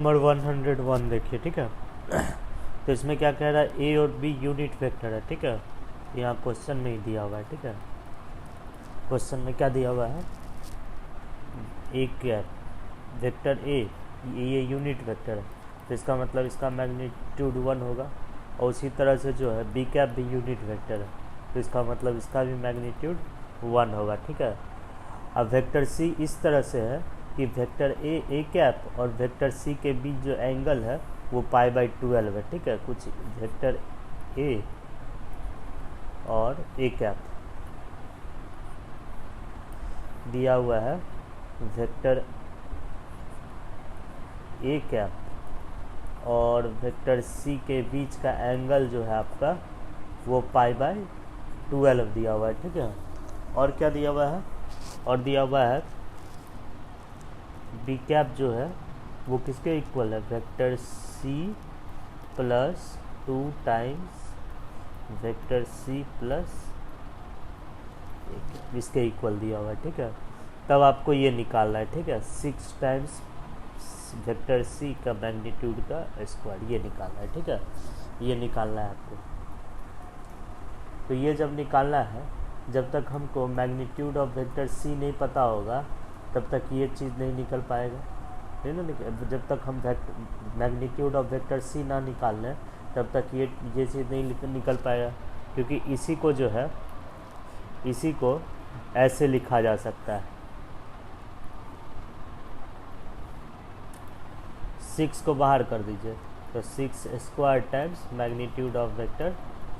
Number 101 देखिए, ठीक है। तो इसमें क्या कह रहा है, ए और बी यूनिट वेक्टर है, ठीक है। यहाँ क्वेश्चन में ही दिया हुआ है, ठीक है। क्वेश्चन में क्या दिया हुआ है, ए क्या वेक्टर ए, ये यूनिट वेक्टर है, तो इसका मतलब इसका मैग्नीट्यूड 1 होगा। और उसी तरह से जो है बी कैप भी यूनिट वेक्टर है, तो इसका मतलब इसका भी मैग्नीट्यूड 1 होगा, ठीक है। अब वेक्टर सी इस तरह से है कि वेक्टर ए कैप और वेक्टर सी के बीच जो एंगल है वो π/12 है, ठीक है। कुछ वेक्टर ए और ए कैप दिया हुआ है, वेक्टर ए कैप और वेक्टर सी के बीच का एंगल जो है आपका वो π/12 दिया हुआ है, ठीक है। और क्या दिया हुआ है, और दिया हुआ है बी कैप जो है वो किसके इक्वल है, vector C plus 2 times vector C plus इसके इक्वल दिया हुआ है, ठीक है। तब आपको ये निकालना है, ठीक है, 6 टाइम्स वेक्टर सी का मैग्नीट्यूड का स्क्वायर, ये निकालना है, ठीक है। ये निकालना है आपको। तो ये जब निकालना है, जब तक हमको मैग्नीट्यूड ऑफ वेक्टर सी नहीं पता होगा तब तक ये चीज़ नहीं निकल पाएगा, नहीं ना। जब तक हम मैग्नीट्यूड ऑफ वेक्टर सी ना निकाल लें तब तक ये चीज़ नहीं निकल पाएगा, क्योंकि इसी को जो है, इसी को ऐसे लिखा जा सकता है, 6 को बाहर कर दीजिए तो 6 square times magnitude of vector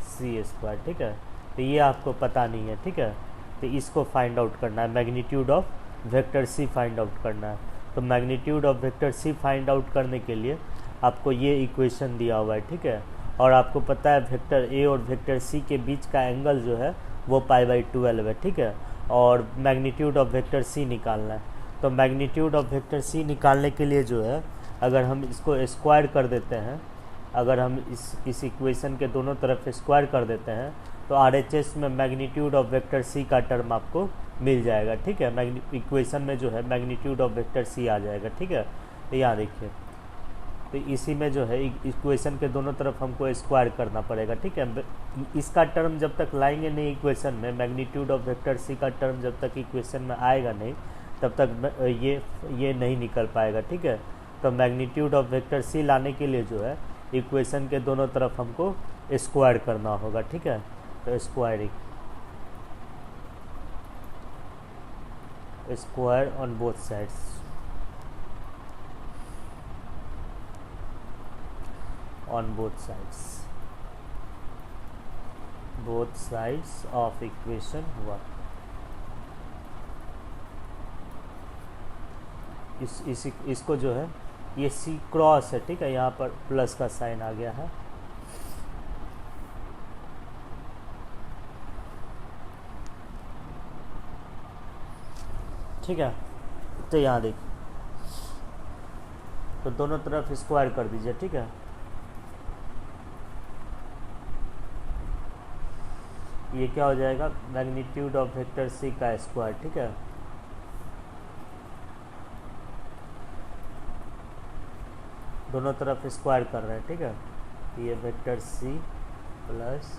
C square, ठीक है। तो ये आपको पता नहीं है, ठीक है। तो इसको फाइंड आउट करना है, magnitude of vector C find out करना है। तो magnitude of vector C find out करने के लिए आपको ये इक्वेशन दिया हुआ है, ठीक है। और आपको पता है वेक्टर ए और वेक्टर सी के बीच का एंगल जो है वो π/12 है, ठीक है। और मैग्नीट्यूड ऑफ वेक्टर सी निकालना है। तो मैग्नीट्यूड ऑफ वेक्टर सी निकालने के लिए जो है, अगर हम इसको स्क्वायर कर देते हैं, अगर हम इस इक्वेशन के दोनों तरफ स्क्वायर कर देते हैं तो RHS में मैग्नीट्यूड ऑफ वेक्टर सी का टर्म आपको मिल जाएगा, ठीक है। इक्वेशन में जो है मैग्नीट्यूड ऑफ वेक्टर सी आ जाएगा, ठीक है। तो यहाँ देखिए, तो इसी में जो है इक्वेशन के दोनों तरफ हमको स्क्वायर करना पड़ेगा, ठीक है। इसका टर्म जब तक लाएंगे नहीं इक्वेशन में, मैग्नीट्यूड ऑफ वेक्टर सी का टर्म जब तक इक्वेशन में आएगा नहीं तब तक ये नहीं निकल पाएगा, ठीक है। तो मैग्नीट्यूड ऑफ वेक्टर सी लाने के लिए जो है इक्वेशन के दोनों तरफ हमको स्क्वायर करना होगा, ठीक है। तो square on both sides, on both sides of equation 1। इसको जो है ये सी क्रॉस है, ठीक है, यहाँ पर प्लस का साइन आ गया है। ठीक है, तो यहाँ देखिए, तो दोनों तरफ स्क्वायर कर दीजिए, ठीक है। ये क्या हो जाएगा, मैग्नीट्यूड ऑफ वेक्टर सी का स्क्वायर, ठीक है। दोनों तरफ स्क्वायर कर रहे हैं, ठीक है। ये vector C plus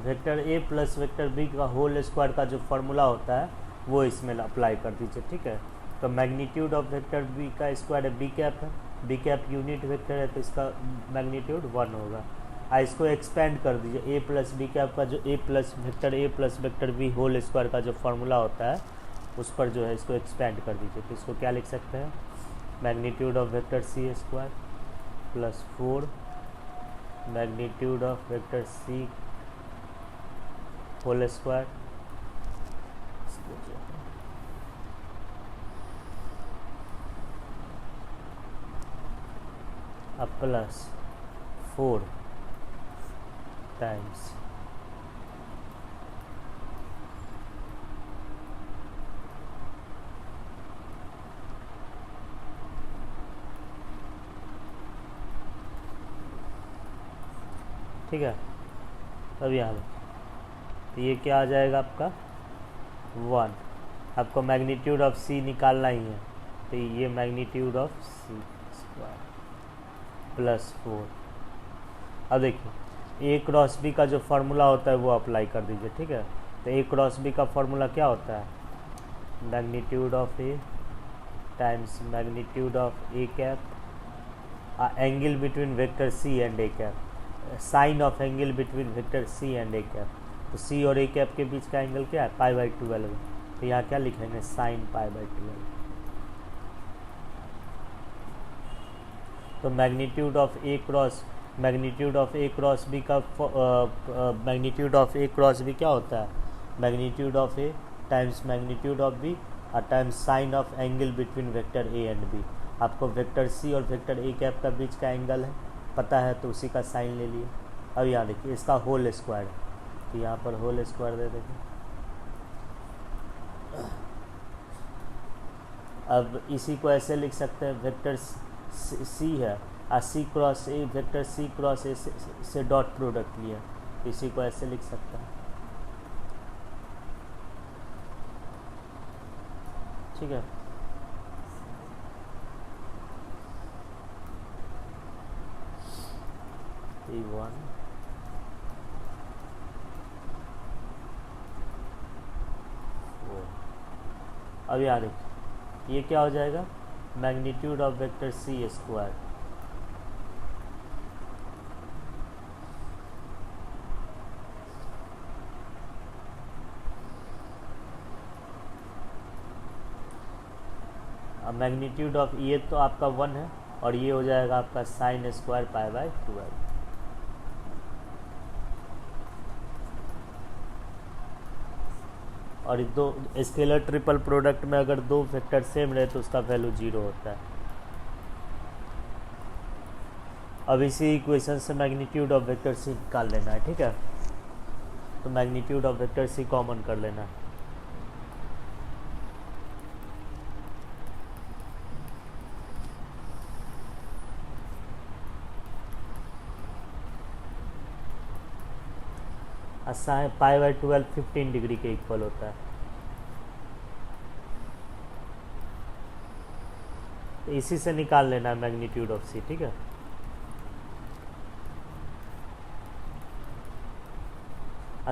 vector A plus vector B का होल स्क्वायर का जो फॉर्मूला होता है वो इसमें अप्लाई कर दीजिए, ठीक है। तो मैग्नीट्यूड ऑफ वेक्टर बी का स्क्वायर है बी कैप है, बी कैप यूनिट वेक्टर है तो इसका मैग्नीट्यूड 1 होगा। इसको एक्सपेंड कर दीजिए, ए प्लस बी कैप का जो A plus vector B whole square का जो फॉर्मूला होता है उस पर जो है इसको एक्सपेंड कर दीजिए। तो इसको क्या लिख सकते हैं, magnitude of vector C square plus 4 magnitude of vector C whole square अब प्लस 4 टाइम्स ठीक है। अब यहाँ तो ये क्या आ जाएगा आपका 1। आपको मैग्नीट्यूड ऑफ सी निकालना ही है, तो ये magnitude of C square plus 4। अब देखिए ए क्रॉस बी का जो फार्मूला होता है वो अप्लाई कर दीजिए, ठीक है। तो ए क्रॉस बी का फार्मूला क्या होता है, magnitude of A times magnitude of A cap angle between vector C and A cap, sine of angle between vector C and A cap. तो सी और ए कैप के बीच का angle क्या है, π/12। तो यहाँ क्या लिखेंगे, साइन π/12। तो magnitude of A cross B का magnitude of A cross B क्या होता है, magnitude of A times magnitude of B और times sine of angle between vector A and B. आपको वेक्टर सी और वेक्टर ए कैप का बीच का angle है पता है, तो उसी का साइन ले लिए। अब यहाँ देखिए इसका होल स्क्वायर, तो यहाँ पर होल स्क्वायर दे देंगे। अब इसी को ऐसे लिख सकते हैं, वेक्टर सी है और C cross A, vector C cross A से डॉट प्रोडक्ट लिया, तो इसी को ऐसे लिख सकते हैं, ठीक है। E1 अब यहाँ देखिए ये क्या हो जाएगा, magnitude of vector C square magnitude of ये तो आपका 1 है और ये हो जाएगा आपका साइन स्क्वायर π/12। और दो स्केलर ट्रिपल प्रोडक्ट में अगर दो वेक्टर सेम रहे तो उसका वैल्यू 0 होता है। अब इसी इक्वेशन से मैग्नीट्यूड ऑफ वेक्टर सी निकाल लेना है, ठीक है। तो magnitude of vector C common कर लेना है। साइन π/12 15 डिग्री के इक्वल होता है। तो इसी से निकाल लेना है मैग्नीट्यूड ऑफ सी, ठीक है।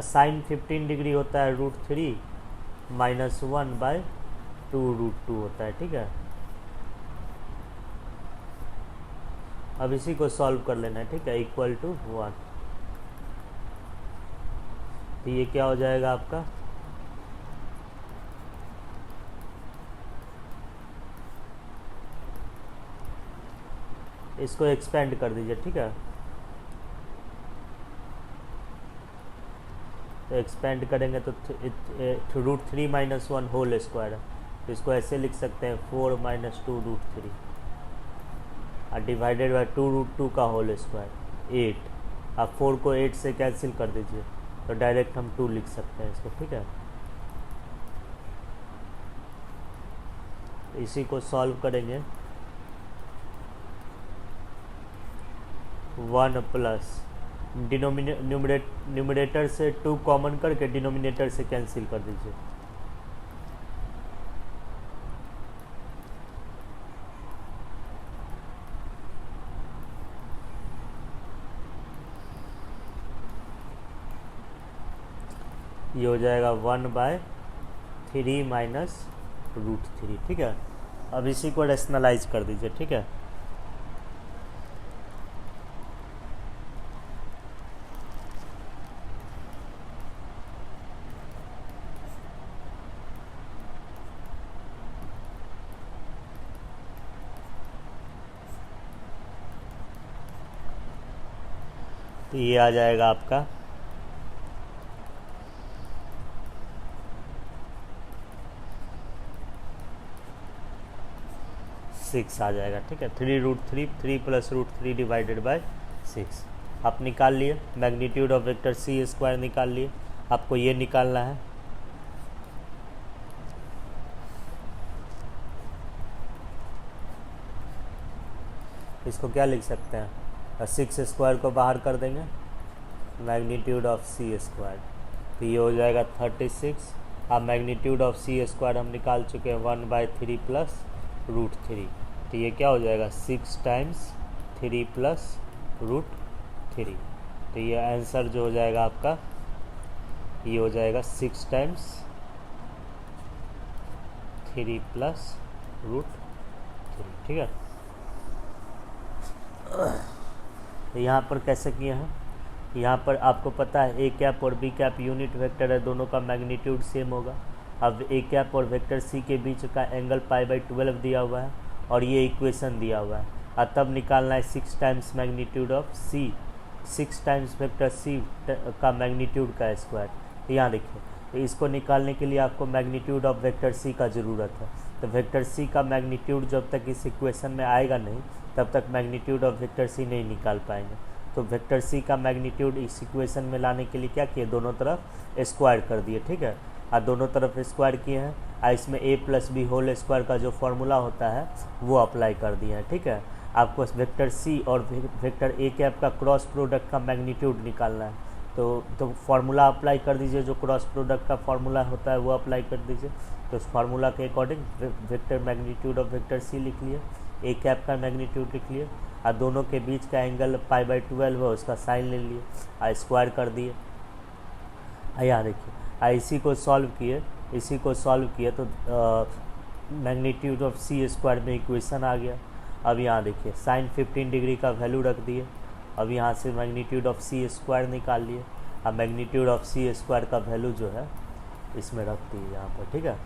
साइन 15 डिग्री होता है √3 -1/2√2 होता है, ठीक है। अब इसी को सॉल्व कर लेना है, ठीक है, इक्वल टू 1। तो ये क्या हो जाएगा आपका, इसको एक्सपेंड कर दीजिए, ठीक है। तो एक्सपेंड करेंगे तो √3 - 1 होल स्क्वायर है, तो इसको ऐसे लिख सकते हैं 4 - 2√3 और डिवाइडेड बाय 2√2 का होल स्क्वायर 8। आप 4 को 8 से कैंसिल कर दीजिए तो डायरेक्ट हम 2 लिख सकते हैं इसको, ठीक है। तो इसी को सॉल्व करेंगे, 1 प्लस न्यूमरेटर से 2 कॉमन करके डिनोमिनेटर से कैंसिल कर दीजिए। ये हो जाएगा 1/3 माइनस √3, ठीक है। अब इसी को रेशनलाइज कर दीजिए, ठीक है। तो ये आ जाएगा आपका 6 आ जाएगा, ठीक है। 3 + √3 डिवाइडेड बाय 6 आप निकाल लिए। Magnitude of vector C square निकाल लिए। आपको ये निकालना है, इसको क्या लिख सकते हैं, 6 स्क्वायर को बाहर कर देंगे मैग्नीट्यूड ऑफ सी स्क्वायर, तो ये हो जाएगा 36। अब मैग्नीट्यूड ऑफ सी स्क्वायर हम निकाल चुके हैं 1/3 प्लस √3, तो ये क्या हो जाएगा 6 टाइम्स 3 प्लस √3, तो ये आंसर जो हो जाएगा आपका ये हो जाएगा 6 टाइम्स 3 प्लस √3, ठीक है। तो यहाँ पर कैसे किए हैं, यहाँ पर आपको पता है ए कैप और बी कैप यूनिट वेक्टर है, दोनों का मैग्नीट्यूड सेम होगा। अब ए कैप और वेक्टर सी के बीच का एंगल π/12 दिया हुआ है और ये इक्वेशन दिया हुआ है, और तब निकालना है 6 times magnitude of C, 6 times vector C का मैग्नीट्यूड का स्क्वायर। तो यहाँ देखिए, तो इसको निकालने के लिए आपको मैग्नीट्यूड ऑफ वेक्टर सी का ज़रूरत है, तो वेक्टर सी का मैग्नीट्यूड जब तक इस इक्वेशन में आएगा नहीं तब तक मैग्नीट्यूड ऑफ वेक्टर सी नहीं निकाल पाएंगे। तो वेक्टर सी का मैग्नीट्यूड इस इक्वेशन में लाने के लिए क्या किए, दोनों तरफ स्क्वायर कर दिए, ठीक है। और दोनों तरफ स्क्वायर किए हैं, और इसमें a + b होल स्क्वायर का जो फॉर्मूला होता है वो अप्लाई कर दिए हैं, ठीक है। आपको वेक्टर सी और वेक्टर ए कैप का क्रॉस प्रोडक्ट का मैग्नीट्यूड निकालना है, तो फार्मूला अप्लाई कर दीजिए, जो क्रॉस प्रोडक्ट का फार्मूला होता है वो अप्लाई कर दीजिए। तो उस फार्मूला के according vector magnitude of vector C लिख लिए, ए कैप का मैग्नीट्यूड लिख लिए, और दोनों के बीच का एंगल π/12 है उसका साइन ले लिए, और स्क्वायर कर दिए। यहाँ देखिए, इसी को सॉल्व किए तो मैग्नीट्यूड ऑफ सी स्क्वायर में इक्वेशन आ गया। अब यहाँ देखिए साइन 15 डिग्री का वैल्यू रख दिए, अब यहाँ से मैग्नीट्यूड ऑफ सी स्क्वायर निकाल लिए, अब मैग्नीट्यूड ऑफ सी स्क्वायर का वैल्यू जो है इसमें रख दिए यहाँ पर, ठीक है।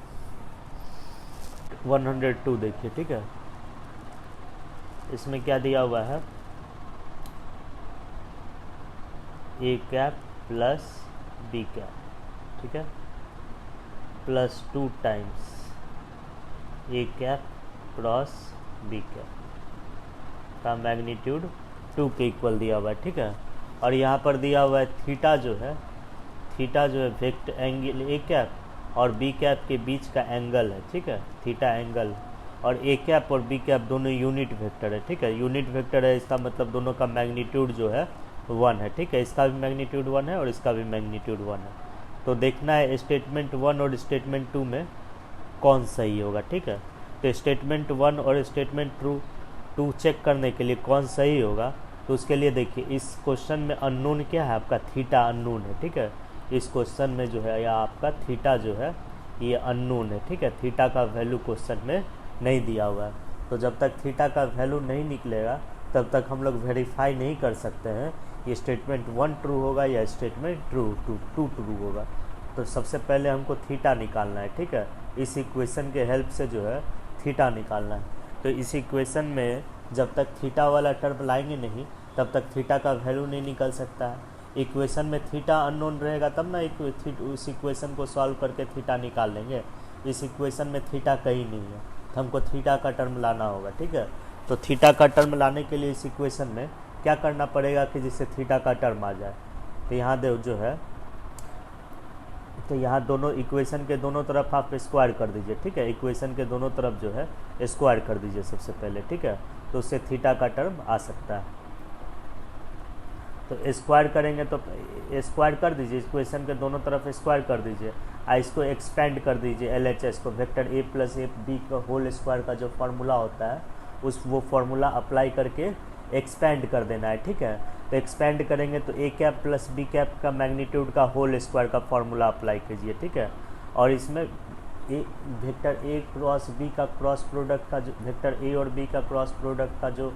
102 देखिए, ठीक है, इसमें क्या दिया हुआ है, A cap plus B cap, ठीक है, plus 2 times A cap cross B cap का मैग्नीट्यूड 2 के इक्वल दिया हुआ है, ठीक है। और यहाँ पर दिया हुआ है थीटा जो है वेक्टर एंगल ए कैप और बी कैप के बीच का एंगल है, ठीक है, थीटा एंगल, और ए कैप और बी कैप दोनों यूनिट वेक्टर है, ठीक है, यूनिट वेक्टर है, इसका मतलब दोनों का मैग्नीट्यूड जो है 1 है, ठीक है, इसका भी मैग्नीट्यूड 1 है और इसका भी मैग्नीट्यूड 1 है। तो देखना है स्टेटमेंट 1 और स्टेटमेंट 2 में कौन सही होगा, ठीक है। तो स्टेटमेंट 1 और स्टेटमेंट 2 चेक करने के लिए कौन सही होगा, तो उसके लिए देखिए इस क्वेश्चन में अननोन क्या है, आपका थीटा अननोन है, ठीक है, इस क्वेश्चन में जो है या आपका थीटा जो है ये अननोन है, ठीक है, थीटा का वैल्यू क्वेश्चन में नहीं दिया हुआ है। तो जब तक थीटा का वैल्यू नहीं निकलेगा तब तक हम लोग वेरीफाई नहीं कर सकते हैं ये स्टेटमेंट 1 ट्रू होगा या स्टेटमेंट 2 ट्रू होगा। तो सबसे पहले हमको थीटा निकालना है, ठीक है, इस इक्वेशन के हेल्प से जो है थीटा निकालना है। तो इस इक्वेशन में जब तक थीटा वाला टर्म लाएंगे नहीं तब तक थीटा का वैल्यू नहीं निकल सकता है। इक्वेशन में थीटा अननोन रहेगा तब ना उस इक्वेशन को सॉल्व करके थीटा निकाल लेंगे। इस इक्वेशन में थीटा कहीं नहीं है, तो हमको थीटा का टर्म लाना होगा, ठीक है। तो थीटा का टर्म लाने के लिए इस इक्वेशन में क्या करना पड़ेगा कि जिससे थीटा का टर्म आ जाए। तो यहाँ दे जो है, तो यहाँ दोनों इक्वेशन के दोनों तरफ आप स्क्वायर कर दीजिए, ठीक है, इक्वेशन के दोनों तरफ जो है स्क्वायर कर दीजिए सबसे पहले, ठीक है, तो उससे थीटा का टर्म आ सकता है। तो स्क्वायर करेंगे तो स्क्वायर कर दीजिए, इक्वेशन के दोनों तरफ स्क्वायर कर दीजिए, इसको एक्सपेंड कर दीजिए LHS को, वेक्टर a + a b का होल स्क्वायर का जो फार्मूला होता है वो फार्मूला अप्लाई करके एक्सपेंड कर देना है, ठीक है। तो एक्सपेंड करेंगे तो A cap plus B cap का मैग्नीट्यूड का होल स्क्वायर का फार्मूला अप्लाई कीजिए, ठीक है। और इसमें वेक्टर ए क्रॉस बी का क्रॉस प्रोडक्ट का जो वेक्टर ए और बी का क्रॉस प्रोडक्ट का जो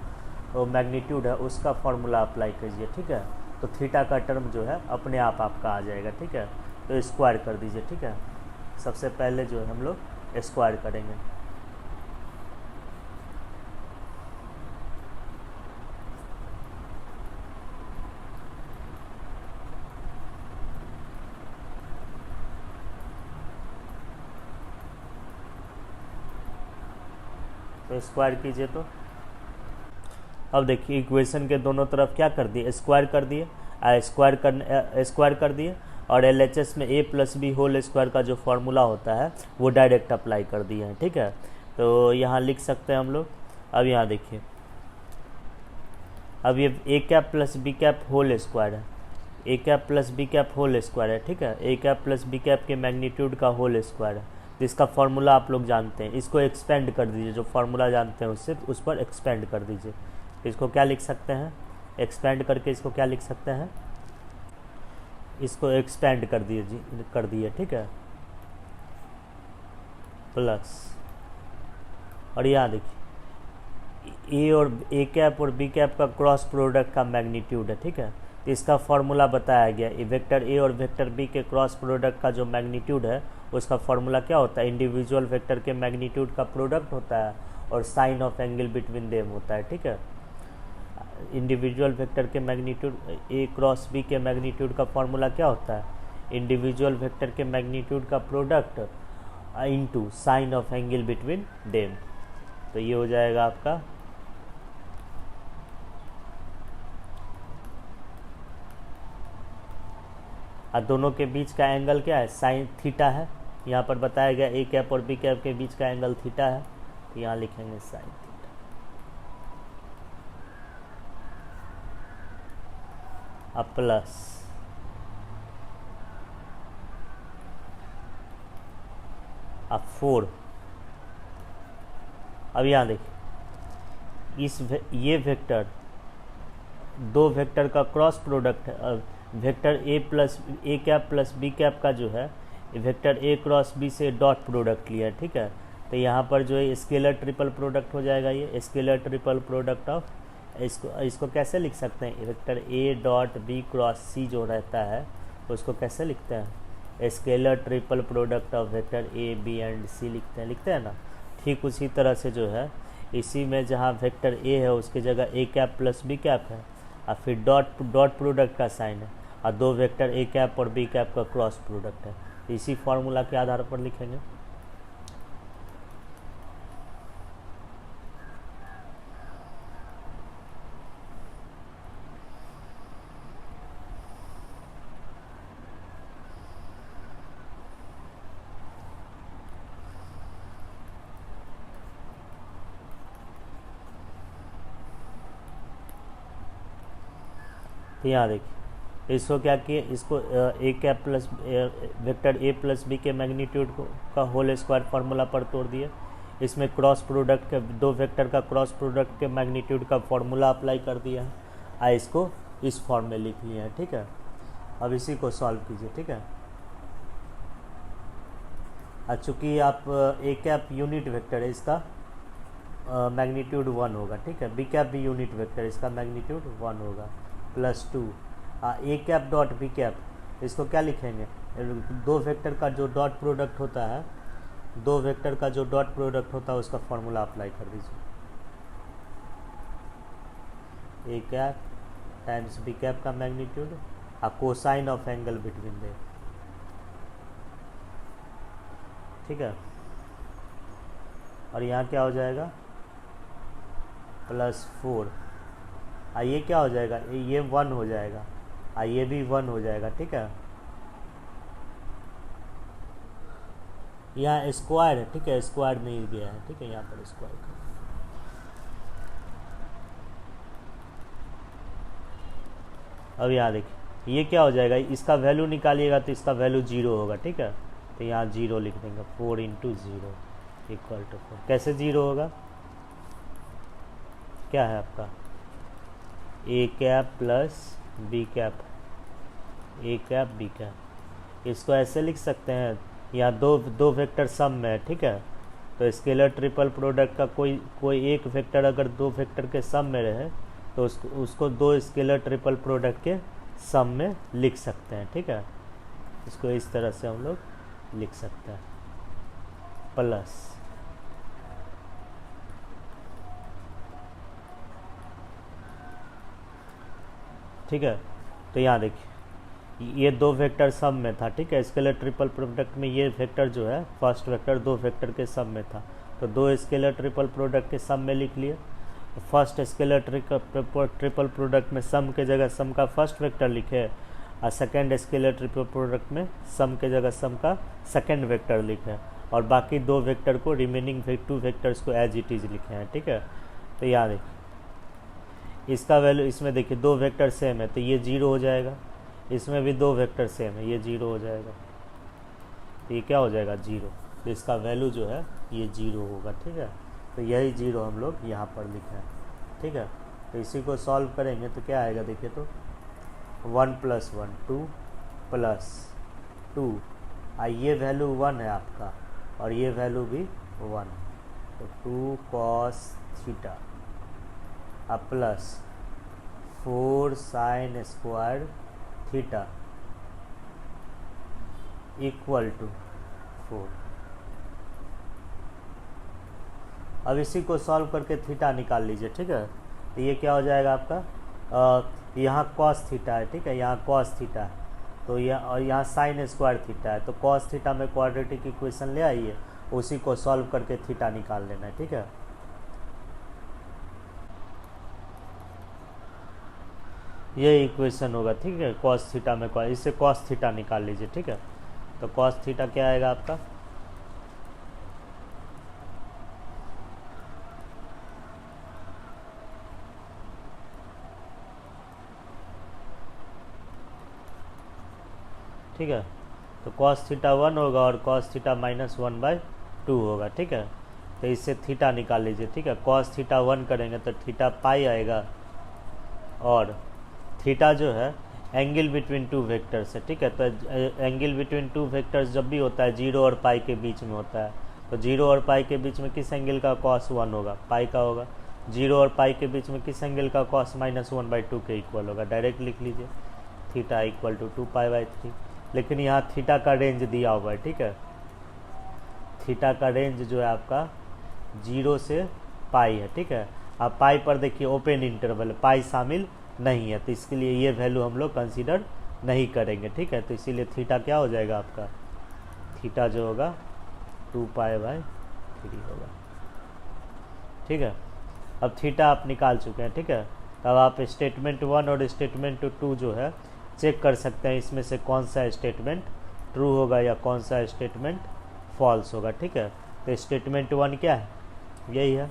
मैग्नीट्यूड है उसका फार्मूला अप्लाई कीजिए, ठीक है। तो थीटा का टर्म जो है अपने आप आपका आ जाएगा, ठीक है। तो स्क्वायर कर दीजिए, ठीक है, सबसे पहले जो है हम लोग स्क्वायर करेंगे। तो स्क्वायर कीजिए, तो अब देखिए इक्वेशन के दोनों तरफ क्या कर दिए, स्क्वायर कर दिए, स्क्वायर कर दिए, और LHS में a + b होल स्क्वायर का जो फार्मूला होता है वो डायरेक्ट अप्लाई कर दिए हैं, ठीक है। तो यहाँ लिख सकते हैं हम लोग। अब यहाँ देखिए, अब ये a cap plus b cap whole square है, A cap plus B cap whole square है, ठीक है, A cap plus B cap के मैग्नीट्यूड का होल स्क्वायर है। तो इसका फॉर्मूला आप लोग जानते हैं, इसको एक्सपेंड कर दीजिए, जो फॉर्मूला जानते हैं उससे उस पर एक्सपेंड कर दीजिए। तो इसको क्या लिख सकते हैं, एक्सपेंड करके इसको क्या लिख सकते हैं, इसको एक्सपेंड कर दिए, ठीक है, प्लस, और यहाँ देखिए ए और ए कैप और बी कैप का क्रॉस प्रोडक्ट का मैग्नीट्यूड है, ठीक है। तो इसका फॉर्मूला बताया गया, वेक्टर ए और वेक्टर बी के क्रॉस प्रोडक्ट का जो मैग्नीट्यूड है उसका फॉर्मूला क्या होता है, इंडिविजुअल वेक्टर के मैग्नीट्यूड का प्रोडक्ट होता है और sine of angle between them होता है, ठीक है। इंडिविजुअल वेक्टर के मैग्नीट्यूड ए क्रॉस बी के मैग्नीट्यूड का फॉर्मूला क्या होता है, इंडिविजुअल वेक्टर के मैग्नीट्यूड का product into sine of angle between them. तो ये हो जाएगा आपका और दोनों के बीच का एंगल क्या है, साइन थीटा है। यहाँ पर बताया गया ए कैप और बी कैप के बीच का एंगल थीटा है, तो यहाँ लिखेंगे साइन थीटा। अब प्लस, अब 4। अब यहाँ देखिए ये वेक्टर दो वेक्टर का क्रॉस प्रोडक्ट है। Vector A cap plus B cap का जो है वेक्टर ए क्रॉस बी से डॉट प्रोडक्ट लिया है, ठीक है। तो यहाँ पर जो है स्केलर ट्रिपल प्रोडक्ट हो जाएगा, ये स्केलर ट्रिपल प्रोडक्ट ऑफ, इसको कैसे लिख सकते हैं, vector A dot B cross C जो रहता है उसको कैसे लिखते हैं, scalar triple product of vector A B and C लिखते हैं ना। ठीक उसी तरह से जो है इसी में जहाँ वेक्टर ए है उसकी जगह ए कैप प्लस बी कैप है और फिर डॉट प्रोडक्ट का साइन है और दो वेक्टर ए कैप और बी कैप का क्रॉस प्रोडक्ट है। इसी फॉर्मूला के आधार पर लिखेंगे। तो यहाँ देखिए इसको क्या किए, इसको A cap plus vector A plus B के मैग्नीट्यूड का होल स्क्वायर फार्मूला पर तोड़ दिए। इसमें क्रॉस प्रोडक्ट के दो वेक्टर का क्रॉस प्रोडक्ट के मैग्नीट्यूड का फॉर्मूला अप्लाई कर दिया है, इसको इस फॉर्म में लिख लिया है, ठीक है। अब इसी को सॉल्व कीजिए, ठीक है। चूँकि आप ए कैप यूनिट वेक्टर है, इसका मैग्नीट्यूड 1 होगा, ठीक है। बी कैप भी यूनिट वेक्टर, इसका मैग्नीट्यूड 1 होगा, +2। ए कैप डॉट बी कैप, इसको क्या लिखेंगे, दो वेक्टर का जो डॉट प्रोडक्ट होता है, दो वेक्टर का जो डॉट प्रोडक्ट होता है उसका फॉर्मूला अप्लाई कर दीजिए। A cap times B cap का मैग्नीट्यूड और कोसाइन ऑफ एंगल बिटवीन दे, ठीक है। और यहाँ क्या हो जाएगा, +4। ये क्या हो जाएगा, ये 1 हो जाएगा, ये भी 1 हो जाएगा, ठीक है। यहाँ स्क्वायर है, ठीक है, स्क्वायर नहीं गया है, ठीक है, यहाँ पर स्क्वायर कर। अब यहाँ देखिए ये क्या हो जाएगा, इसका वैल्यू निकालिएगा तो इसका वैल्यू 0 होगा, ठीक है। तो यहाँ 0 लिख देंगे, 4 × 0 = 4। कैसे 0 होगा, क्या है आपका ए cap plus B cap, A cap B cap. इसको ऐसे लिख सकते हैं, यहाँ दो वेक्टर सम में है, ठीक है। तो स्केलर ट्रिपल प्रोडक्ट का कोई एक वेक्टर अगर दो वेक्टर के सम में रहे तो उसको दो स्केलर ट्रिपल प्रोडक्ट के सम में लिख सकते हैं, ठीक है। इसको इस तरह से हम लोग लिख सकते हैं, प्लस, ठीक है। तो यहाँ देखिए ये दो वेक्टर सम में था, ठीक है। स्केलर ट्रिपल प्रोडक्ट में ये वेक्टर जो है फर्स्ट वेक्टर दो वेक्टर के सम में था, तो दो स्केलर ट्रिपल प्रोडक्ट के सम में लिख लिए। फर्स्ट स्केलर ट्रिपल प्रोडक्ट में सम के जगह सम का फर्स्ट वेक्टर लिखे और सेकेंड स्केलर ट्रिपल प्रोडक्ट में सम के जगह सम का सेकेंड वेक्टर लिखे और बाकी दो वेक्टर को रिमेनिंग 2 वेक्टर्स को एज इट इज लिखे हैं, ठीक है। तो यहाँ देखिए इसका वैल्यू, इसमें देखिए दो वेक्टर सेम है तो ये 0 हो जाएगा, इसमें भी दो वेक्टर सेम है, ये 0 हो जाएगा, तो ये क्या हो जाएगा 0, तो इसका वैल्यू जो है ये 0 होगा। ठीक है, तो यही 0 हम लोग यहाँ पर लिखे हैं। ठीक है, तो इसी को सॉल्व करेंगे तो क्या आएगा देखिए, तो 1 + 1 2 + 2, ये वैल्यू 1 है आपका और ये वैल्यू भी 1, तो 2 cos थीटा अब plus 4 sin square theta equal to 4। अब इसी को सॉल्व करके थीटा निकाल लीजिए। ठीक है, तो ये क्या हो जाएगा आपका, यहाँ cos थीटा है। ठीक है, यहाँ cos थीटा है, तो और यहाँ sin स्क्वायर थीटा है, तो cos थीटा में क्वाड्रेटिक इक्वेशन ले आइए, उसी को सॉल्व करके थीटा निकाल लेना है। ठीक है, ये इक्वेशन होगा। ठीक है, cos थीटा में इससे cos थीटा निकाल लीजिए। ठीक है, तो cos थीटा क्या आएगा आपका, ठीक है, तो cos थीटा 1 होगा और cos थीटा -1/2 होगा। ठीक है, तो इससे थीटा निकाल लीजिए। ठीक है, cos थीटा 1 करेंगे तो थीटा पाई आएगा, और थीटा जो है एंगल बिटवीन टू वेक्टर्स है। ठीक है, तो एंगल बिटवीन टू वेक्टर्स जब भी होता है 0 और पाई के बीच में होता है, तो 0 और पाई के बीच में किस एंगल का cos 1 होगा, पाई का होगा। 0 और पाई के बीच में किस एंगल का cos -1/2 के इक्वल होगा, डायरेक्ट लिख लीजिए, थीटा इक्वल टू 2π/3। लेकिन यहाँ थीटा का रेंज दिया हुआ है। ठीक है, थीटा का रेंज जो है आपका 0 से पाई है। ठीक है, अब पाई पर देखिए ओपन इंटरवल, पाई शामिल नहीं है, तो इसके लिए ये वैल्यू हम लोग कंसीडर नहीं करेंगे। ठीक है, तो इसीलिए थीटा क्या हो जाएगा आपका, थीटा जो होगा 2π/3 होगा। ठीक है, अब थीटा आप निकाल चुके हैं। ठीक है, तब आप स्टेटमेंट 1 और स्टेटमेंट 2 जो है चेक कर सकते हैं, इसमें से कौन सा स्टेटमेंट ट्रू होगा या कौन सा स्टेटमेंट फॉल्स होगा। ठीक है, तो स्टेटमेंट 1 क्या है, यही है,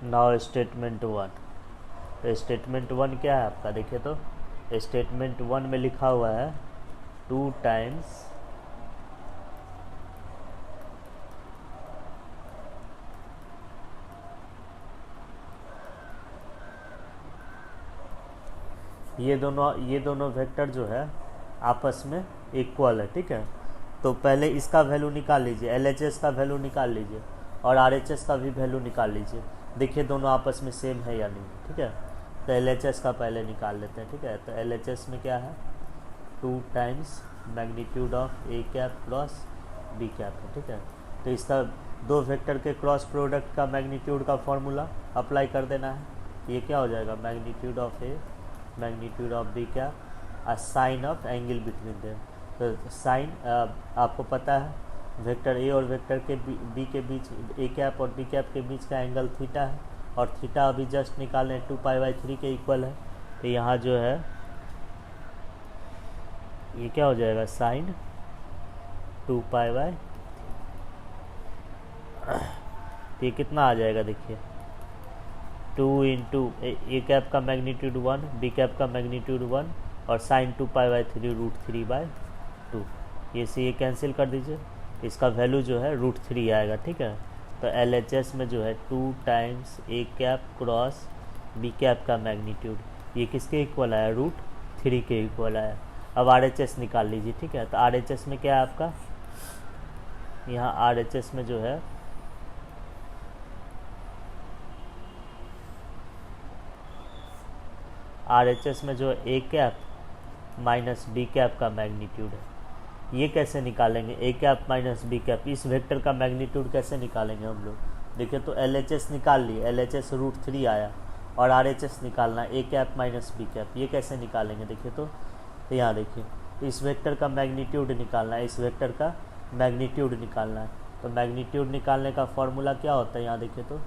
नाउ स्टेटमेंट 1। तो स्टेटमेंट 1 क्या है आपका, देखिए तो स्टेटमेंट 1 में लिखा हुआ है 2 टाइम्स ये दोनों वेक्टर जो है आपस में इक्वल है। ठीक है, तो पहले इसका वैल्यू निकाल लीजिए, LHS का वैल्यू निकाल लीजिए और RHS का भी वैल्यू निकाल लीजिए, देखिए दोनों आपस में सेम है या नहीं। ठीक है, तो LHS का पहले निकाल लेते हैं। ठीक है, तो LHS में क्या है, 2 times magnitude of A cap cross B cap है। ठीक है, तो इसका दो वेक्टर के क्रॉस प्रोडक्ट का मैग्नीट्यूड का फॉर्मूला अप्लाई कर देना है। ये क्या हो जाएगा, magnitude of A magnitude of B cap sine of angle between them. तो साइन आपको पता है वेक्टर A और वेक्टर के B के बीच, A कैप और B कैप के बीच का एंगल थीटा है, और थीटा अभी जस्ट निकालें 2π/3 के इक्वल है। तो यहाँ जो है ये क्या हो जाएगा, साइन 2π/, तो ये कितना आ जाएगा देखिए, 2 × A कैप का मैग्नीट्यूड 1, B कैप का मैग्नीट्यूड 1 और साइन 2π/3 √3/2। ये से ये कैंसिल कर दीजिए, इसका वैल्यू जो है √3 आएगा। ठीक है, तो LHS में जो है 2 times A cap cross B cap का मैग्नीट्यूड, ये किसके इक्वल आया, √3 के इक्वल आया। अब RHS निकाल लीजिए। ठीक है, तो RHS में क्या है आपका, यहाँ RHS में जो है RHS में जो A cap minus B cap का मैग्नीट्यूड है, ये कैसे निकालेंगे, A cap minus B cap, इस वेक्टर का मैग्नीट्यूड कैसे निकालेंगे हम लोग, देखिए तो LHS निकाल लिए, LHS √3 आया, और RHS निकालना A cap minus B cap, ये कैसे निकालेंगे देखिए तो यहाँ देखिए इस वेक्टर का मैग्नीट्यूड निकालना है, इस वेक्टर का मैग्नीट्यूड निकालना है। तो मैग्नीट्यूड निकालने का फॉर्मूला क्या होता है, यहाँ देखिए तो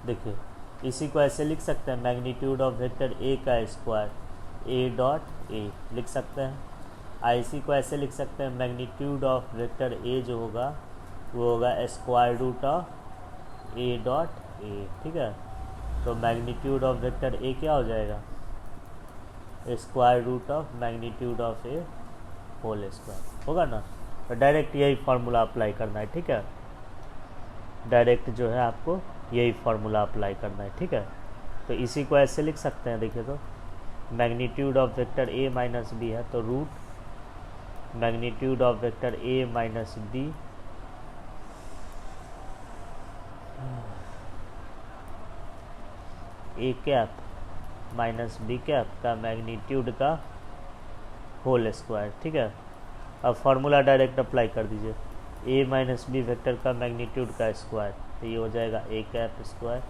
देखिए इसी को ऐसे लिख सकते हैं, मैग्नीट्यूड ऑफ वेक्टर A का स्क्वायर A.A लिख सकते हैं। इसी को ऐसे लिख सकते हैं, मैग्नीट्यूड ऑफ वेक्टर A जो होगा वो होगा square root of A dot A, ठीक है। तो मैग्नीट्यूड ऑफ वेक्टर ए क्या हो जाएगा, square root of magnitude of A whole square होगा ना। तो डायरेक्ट यही फार्मूला अप्लाई करना है, ठीक है। डायरेक्ट जो है आपको यही फार्मूला अप्लाई करना है, ठीक है। तो इसी को ऐसे लिख सकते हैं, देखिए तो magnitude of vector A minus B है, तो root magnitude of vector A minus B A cap minus B cap का मैग्नीट्यूड का होल स्क्वायर, ठीक है। अब फार्मूला डायरेक्ट अप्लाई कर दीजिए, ए माइनस बी वेक्टर का मैग्नीट्यूड का स्क्वायर, तो ये हो जाएगा A cap square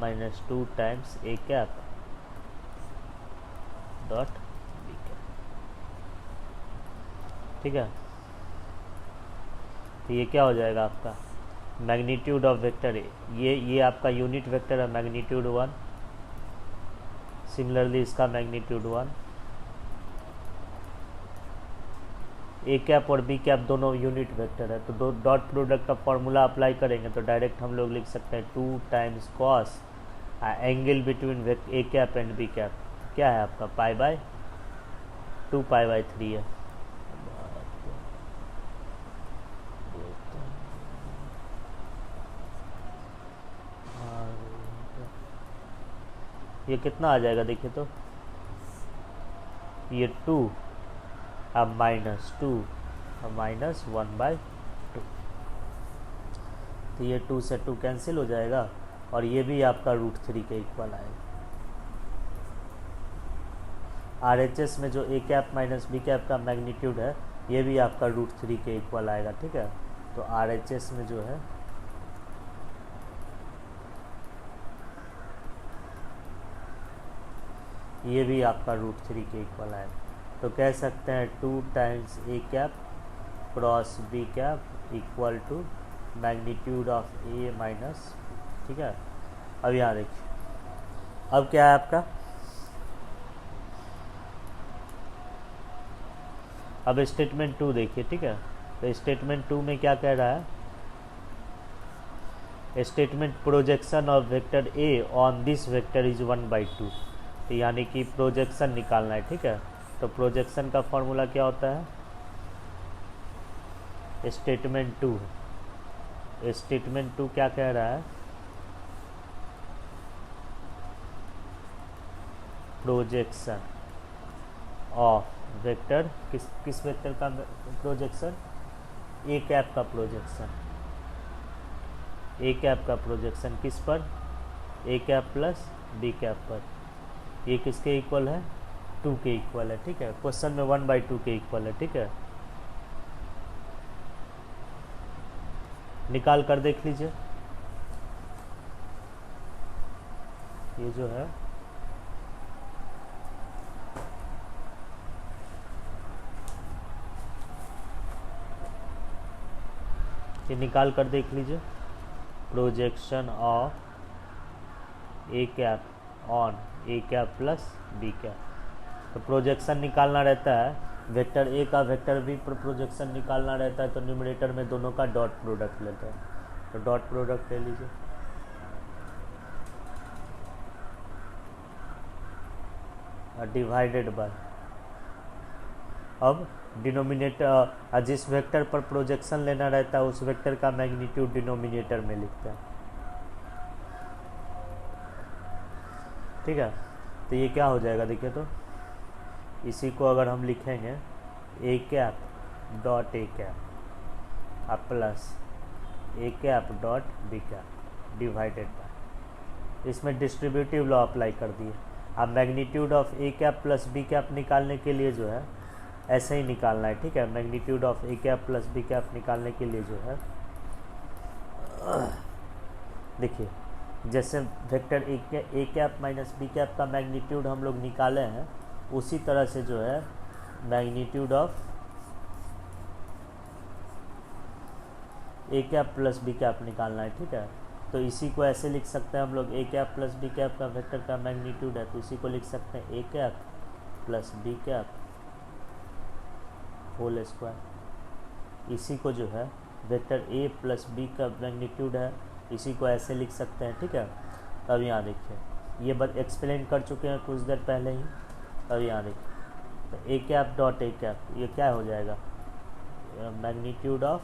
minus 2 times A cap dot B cap, ठीक है। तो ये क्या हो जाएगा आपका मैग्नीट्यूड ऑफ वेक्टर ए, ये आपका यूनिट वेक्टर है मैग्नीट्यूड 1, सिमिलरली इसका मैग्नीट्यूड 1, ए कैप और बी कैप दोनों यूनिट वेक्टर है, तो दो डॉट प्रोडक्ट का फॉर्मूला अप्लाई करेंगे तो डायरेक्ट हम लोग लिख सकते हैं 2 times cos angle between A cap and B cap क्या है आपका पाई बाय 2 पाई बाय 3 है। ये कितना आ जाएगा देखिए तो, ये 2 अब माइनस 2 अब माइनस 1/2, तो ये 2 से 2 कैंसिल हो जाएगा और ये भी आपका √3 के इक्वल आएगा। RHS में जो ए कैप माइनस बी कैप का मैग्नीट्यूड है ये भी आपका √3 के इक्वल आएगा, ठीक है। तो RHS में जो है ये भी आपका √3 के इक्वल आएगा। तो कह सकते हैं 2 times A cap cross B cap equal to magnitude of A minus, ठीक है। अब यहाँ देखिए अब क्या है आपका, अब स्टेटमेंट 2 देखिए, ठीक है। तो स्टेटमेंट 2 में क्या कह रहा है, statement projection of vector A on this vector is 1/2, तो यानी कि प्रोजेक्शन निकालना है, ठीक है। तो प्रोजेक्शन का फॉर्मूला क्या होता है, स्टेटमेंट 2, स्टेटमेंट 2 क्या कह रहा है, प्रोजेक्शन ऑफ वेक्टर किस वेक्टर का प्रोजेक्शन, ए कैप का प्रोजेक्शन, ए कैप का प्रोजेक्शन किस पर, ए कैप प्लस बी कैप पर, ये किसके इक्वल है 2 के इक्वल है, ठीक है। क्वेश्चन में 1/2 के इक्वल है, ठीक है। निकाल कर देख लीजिए, ये जो है ये निकाल कर देख लीजिए, projection of A cap on A cap plus B cap. तो प्रोजेक्शन निकालना रहता है, वेक्टर ए का वेक्टर बी पर प्रोजेक्शन निकालना रहता है, तो न्यूमरेटर में दोनों का डॉट प्रोडक्ट लेते हैं, तो डॉट प्रोडक्ट ले लीजिए, डिवाइडेड बाय, अब डिनोमिनेटर जिस वेक्टर पर प्रोजेक्शन लेना रहता है उस वेक्टर का मैग्नीट्यूड डिनोमिनेटर में लिखते हैं, ठीक है। तो ये क्या हो जाएगा देखिए तो, इसी को अगर हम लिखेंगे A cap dot A cap अब plus A cap dot B cap divided by, इसमें डिस्ट्रीब्यूटिव लॉ अप्लाई कर दिए। अब magnitude of A cap plus B cap निकालने के लिए जो है ऐसे ही निकालना है, ठीक है। Magnitude of A cap plus B cap निकालने के लिए जो है देखिए, जैसे vector A cap minus B cap का मैग्नीट्यूड हम लोग निकाले हैं उसी तरह से जो है magnitude of A cap plus B cap निकालना है, ठीक है। तो इसी को ऐसे लिख सकते हैं हम लोग, A cap plus B cap का वेक्टर का मैग्नीट्यूड है, तो इसी को लिख सकते हैं A cap plus B cap whole square. इसी को जो है वेक्टर ए प्लस बी का मैग्नीट्यूड है, इसी को ऐसे लिख सकते हैं, ठीक है। अब यहाँ देखिए ये बस एक्सप्लेन कर चुके हैं कुछ देर पहले ही। अब यहाँ देखिए तो A cap dot A cap ये क्या हो जाएगा, मैग्नीट्यूड ऑफ,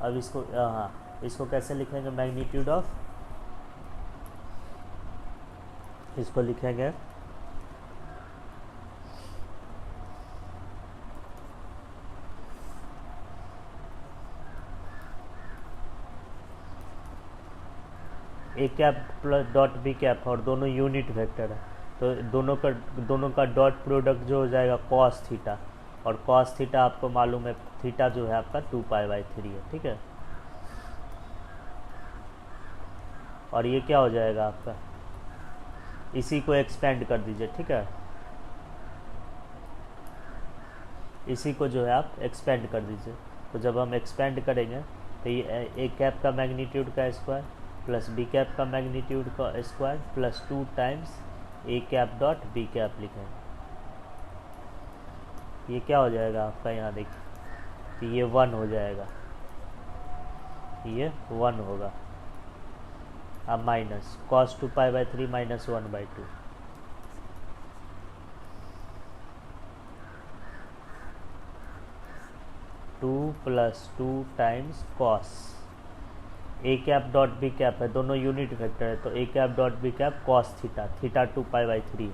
अब इसको हाँ इसको कैसे लिखेंगे, मैग्नीट्यूड ऑफ, इसको लिखेंगे A cap plus dot B cap, और दोनों यूनिट वेक्टर है तो दोनों का डॉट प्रोडक्ट जो हो जाएगा कॉस थीटा, और कॉस थीटा आपको मालूम है थीटा जो है आपका 2π/3 है, ठीक है। और ये क्या हो जाएगा आपका, इसी को एक्सपेंड कर दीजिए, ठीक है। इसी को जो है आप एक्सपेंड कर दीजिए, तो जब हम एक्सपेंड करेंगे तो ये ए कैप का मैग्नीट्यूड का स्क्वायर प्लस बी कैप का मैग्नीट्यूड का square plus 2 times A cap dot B cap लिखेंगे। ये क्या हो जाएगा आपका, यहाँ देखिए तो ये 1 हो जाएगा, ये 1 होगा। अब minus cos 2π/3 minus 1/2, two plus 2 times cos A cap dot B cap है, दोनों यूनिट वेक्टर है तो A cap dot B cap cos theta, theta 2π/3 है,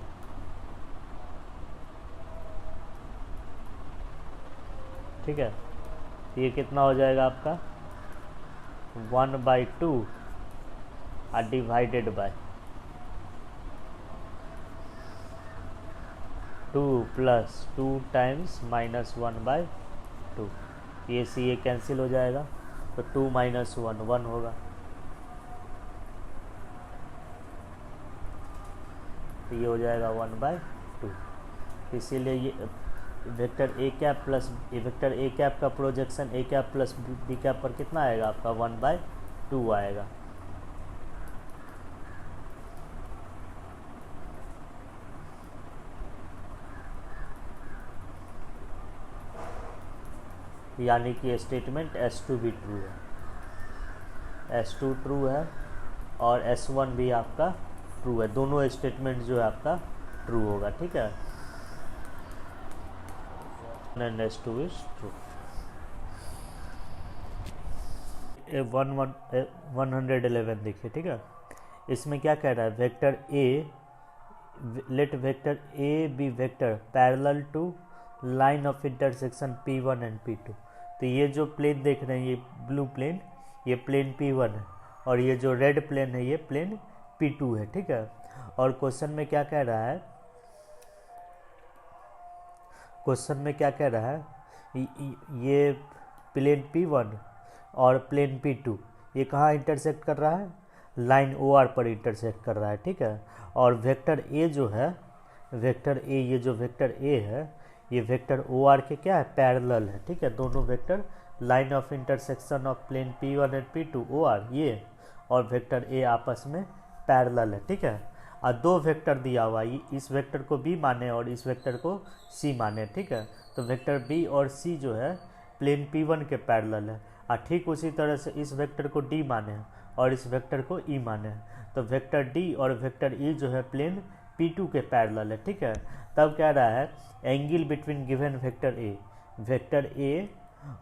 ठीक है। तो ये कितना हो जाएगा आपका 1/2 divided by 2 plus 2 times minus 1/2, ये सी ये कैंसिल हो जाएगा तो 2 माइनस 1 1 होगा, तो ये हो जाएगा 1/2। इसीलिए ये vector A cap plus vector A cap का प्रोजेक्शन ए कैप प्लस बी कैप पर कितना आएगा आपका 1/2 आएगा। यानी कि स्टेटमेंट S2 भी ट्रू है, S2 ट्रू है और S1 भी आपका ट्रू है, दोनों स्टेटमेंट जो है आपका ट्रू होगा, ठीक है। And S2 is true. 111 देखिए, ठीक है। इसमें क्या कह रहा है, vector A, let vector A B vector parallel to line of intersection P1 and P2। तो ये जो प्लेन देख रहे हैं ये ब्लू प्लेन, ये प्लेन P1 है और ये जो रेड प्लेन है ये प्लेन P2 है, ठीक है। और क्वेश्चन में क्या कह रहा है, क्वेश्चन में क्या कह रहा है, ये प्लेन P1 और प्लेन P2 ये कहाँ इंटरसेक्ट कर रहा है, लाइन OR पर इंटरसेक्ट कर रहा है, ठीक है। और वेक्टर ए जो है, वेक्टर ए, ये जो वेक्टर ए है ये वेक्टर OR के क्या है, पैरेलल है, ठीक है। दोनों vector line of intersection of plane P1 and P2 OR ये और वेक्टर ए आपस में पैरेलल है, ठीक है। और दो वेक्टर दिया हुआ है, इस वेक्टर को B माने और इस वेक्टर को C माने, ठीक है। तो वेक्टर B और C जो है प्लेन P1 के पैरेलल है, और ठीक उसी तरह से इस वेक्टर को D माने और इस वेक्टर को E माने, तो वेक्टर D और वेक्टर E जो है प्लेन P2 के पैरेलल है, ठीक है। तब कह रहा है angle between given vector A, vector A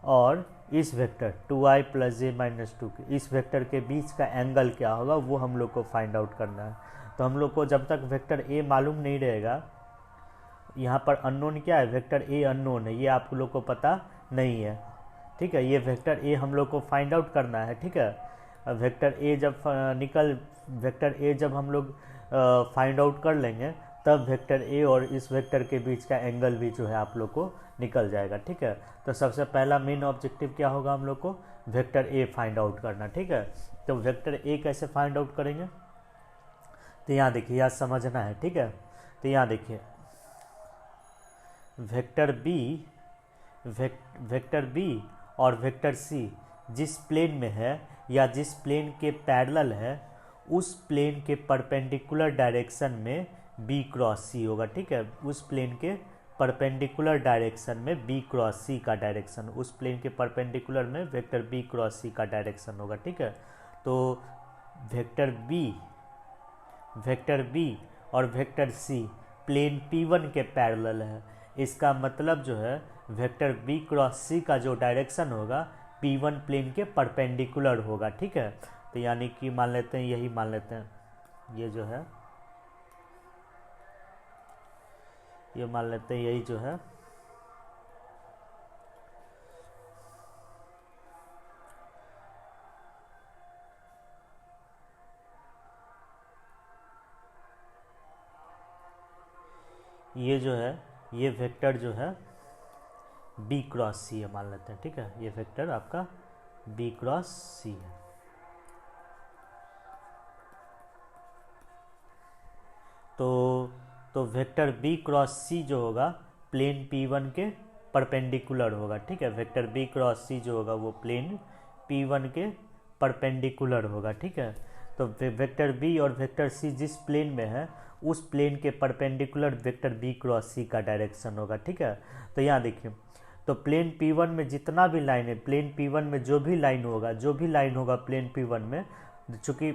और इस वेक्टर 2i + j - 2 के इस वेक्टर के बीच का एंगल क्या होगा वो हम लोग को फाइंड आउट करना है। तो हम लोग को जब तक वेक्टर ए मालूम नहीं रहेगा, यहाँ पर अननोन क्या है, वेक्टर ए अननोन है, ये आप लोग को पता नहीं है, ठीक है। ये वेक्टर ए हम लोग को फाइंड आउट करना है, ठीक है। वेक्टर ए जब हम लोग फाइंड आउट कर लेंगे तब वेक्टर ए और इस वेक्टर के बीच का एंगल भी जो है आप लोग को निकल जाएगा, ठीक है। तो सबसे पहला मेन ऑब्जेक्टिव क्या होगा, हम लोग को वेक्टर ए फाइंड आउट करना, ठीक है। तो वेक्टर ए कैसे फाइंड आउट करेंगे, तो यहाँ देखिए, यहाँ समझना है, ठीक है। तो यहाँ देखिए वेक्टर बी और वेक्टर सी जिस प्लेन में है या जिस प्लेन के पैरेलल है उस प्लेन के परपेंडिकुलर डायरेक्शन में B क्रॉस C होगा, ठीक है। उस प्लेन के परपेंडिकुलर डायरेक्शन में बी क्रॉस सी का डायरेक्शन, उस प्लेन के परपेंडिकुलर में वेक्टर बी क्रॉस सी का डायरेक्शन होगा, ठीक है। तो वेक्टर बी और वेक्टर सी प्लेन P1 के पैरेलल है। इसका मतलब जो है वेक्टर बी क्रॉस सी का जो डायरेक्शन होगा P1 प्लेन के परपेंडिकुलर होगा, ठीक है। तो यानी कि मान लेते हैं, यही मान लेते हैं, ये जो है, ये मान लेते हैं, यही जो है ये जो है, ये वेक्टर जो है बी क्रॉस सी है मान लेते हैं, ठीक है। ये वेक्टर आपका बी क्रॉस सी है। तो वेक्टर बी क्रॉस सी जो होगा प्लेन P1 के परपेंडिकुलर होगा, ठीक है। वेक्टर बी क्रॉस सी जो होगा वो प्लेन P1 के परपेंडिकुलर होगा, ठीक है। तो वेक्टर बी और वेक्टर सी जिस प्लेन में है उस प्लेन के परपेंडिकुलर वेक्टर बी क्रॉस सी का डायरेक्शन होगा, ठीक है। तो यहाँ देखिए, तो प्लेन P1 में जितना भी लाइन है, प्लेन P1 में जो भी लाइन होगा प्लेन P1 में, चूँकि